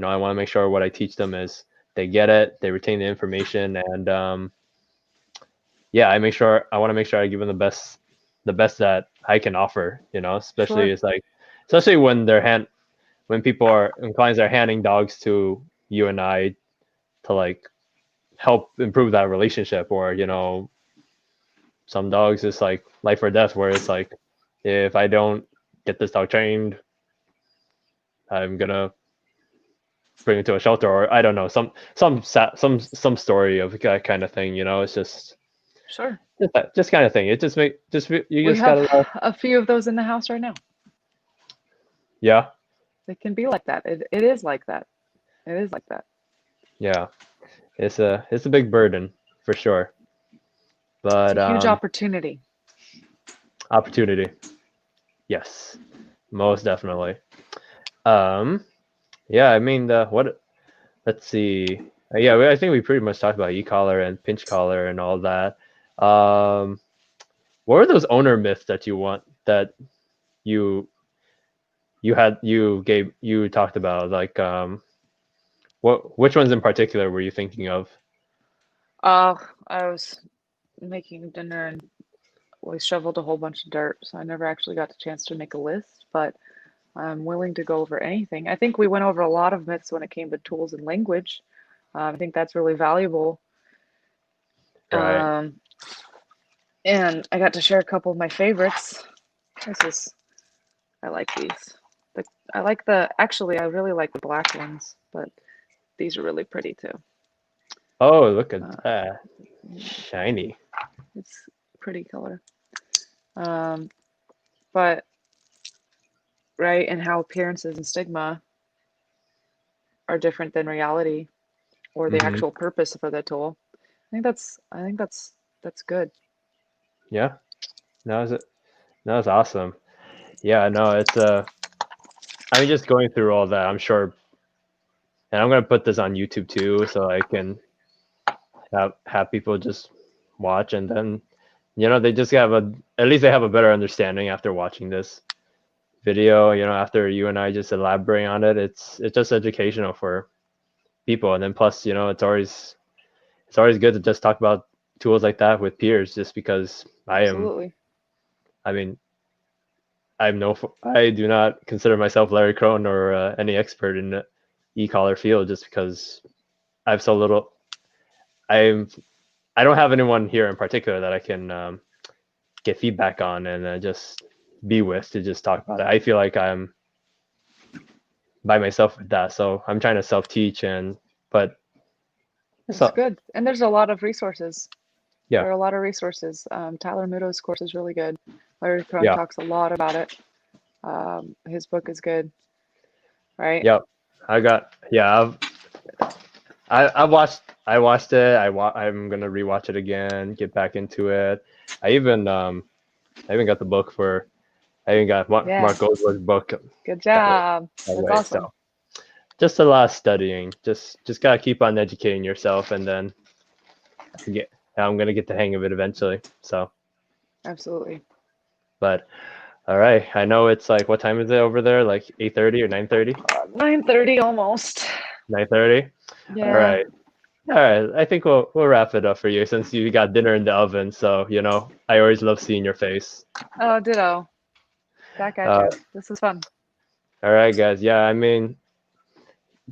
I want to make sure what I teach them is they get it, they retain the information, and yeah, I want to make sure I give them the best that I can offer. Especially, Sure. it's like, especially when clients are handing dogs to you and I to, like, help improve that relationship, or some dogs, it's like life or death, where it's like, if I don't get this dog trained, I'm gonna bring it to a shelter, or I don't know, some story of that kind of thing. It's Sure. just that just kind of thing. It just make just you We just have gotta a few of those in the house right now. yeah. It can be like that. It is like that. It is like that. Yeah, it's a big burden, for sure, It's but a huge opportunity. opportunity, yes, most definitely. um yeah, I mean, let's see. Yeah, I think we pretty much talked about e-collar and pinch collar and all that. Um, what were those owner myths that you you talked about? Like, which ones in particular were you thinking of? Uh, I was making dinner and we shoveled a whole bunch of dirt, so I never actually got the chance to make a list, but I'm willing to go over anything. I think we went over a lot of myths when it came to tools and language. I think that's really valuable. Right. Um, and I got to share a couple of my favorites. This is, I like these. The, I like actually, I really like the black ones, but these are really pretty too. Oh, look at Uh, that. Shiny. it's a pretty color. Um, but, right, and how appearances and stigma are different than reality or the Hmm. actual purpose for the tool. I think that's good. Yeah. No, that was awesome. Yeah, no, it's I mean, just going through all that, I'm sure, and I'm gonna put this on YouTube too, so I can have people just watch, and then they just have a at least they have a better understanding after watching this video. After you and I just elaborate on it, it's just educational for people, and then plus, it's always good to just talk about tools like that with peers, just because Absolutely. I mean, I do not consider myself Larry Crone or any expert in the e-collar field, just because I've so little. I'm I don't have anyone here in particular that I can get feedback on and just be with to just talk about it. I feel like I'm by myself with that, so I'm trying to self-teach but It's so good. And there's a lot of resources. yeah, There are a lot of resources. Tyler Muto's course is really good. Larry Cron yeah, talks a lot about it. His book is good, right? yeah. I watched it. I'm gonna rewatch it again, get back into it. I even um I even got the book for I even got Yeah, Mark Goldberg's book good that way. job. That That's way. awesome. So just a lot of studying. Just gotta keep on educating yourself, and then get I'm gonna get the hang of it eventually. So, Absolutely. but all right. I know it's like, what time is it over there? Like 8:30 or 9:30? 9:30 almost. 9:30. All Yeah. right. All right. I think we'll wrap it up for you since you got dinner in the oven. So I always love seeing your face. Oh, ditto. Back at Uh, you. This is fun. all right, guys. Yeah, I mean,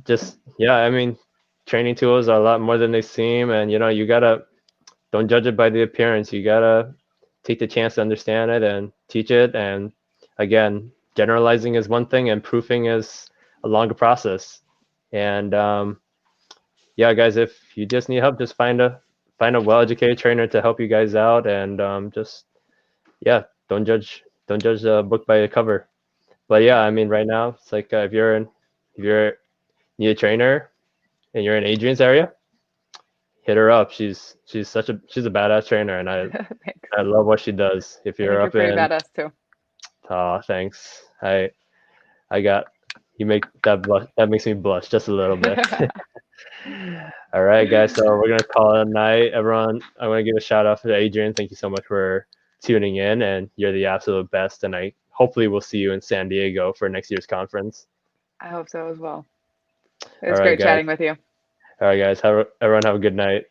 I mean, training tools are a lot more than they seem, and you gotta don't judge it by the appearance. You gotta take the chance to understand it and teach it. And again, generalizing is one thing, and proofing is a longer process. And yeah, guys, if you just need help, just find a well-educated trainer to help you guys out, and just yeah, don't judge a book by a cover. But yeah, I mean, right now it's like, if you're need a trainer and you're in Adrienne's area, hit her up. She's a badass trainer, and Thanks. I love what she does. If I you're think you're up pretty in, badass too. thanks. I got you make that blush. That makes me blush just a little bit. All right, guys. So we're gonna call it a night. Everyone, I want to give a shout out to Adrienne. Thank you so much for tuning in, and you're the absolute best. And I hopefully we'll see you in San Diego for next year's conference. I hope so as well. It All was right, great guys. chatting with you. All right, guys. Everyone have a good night.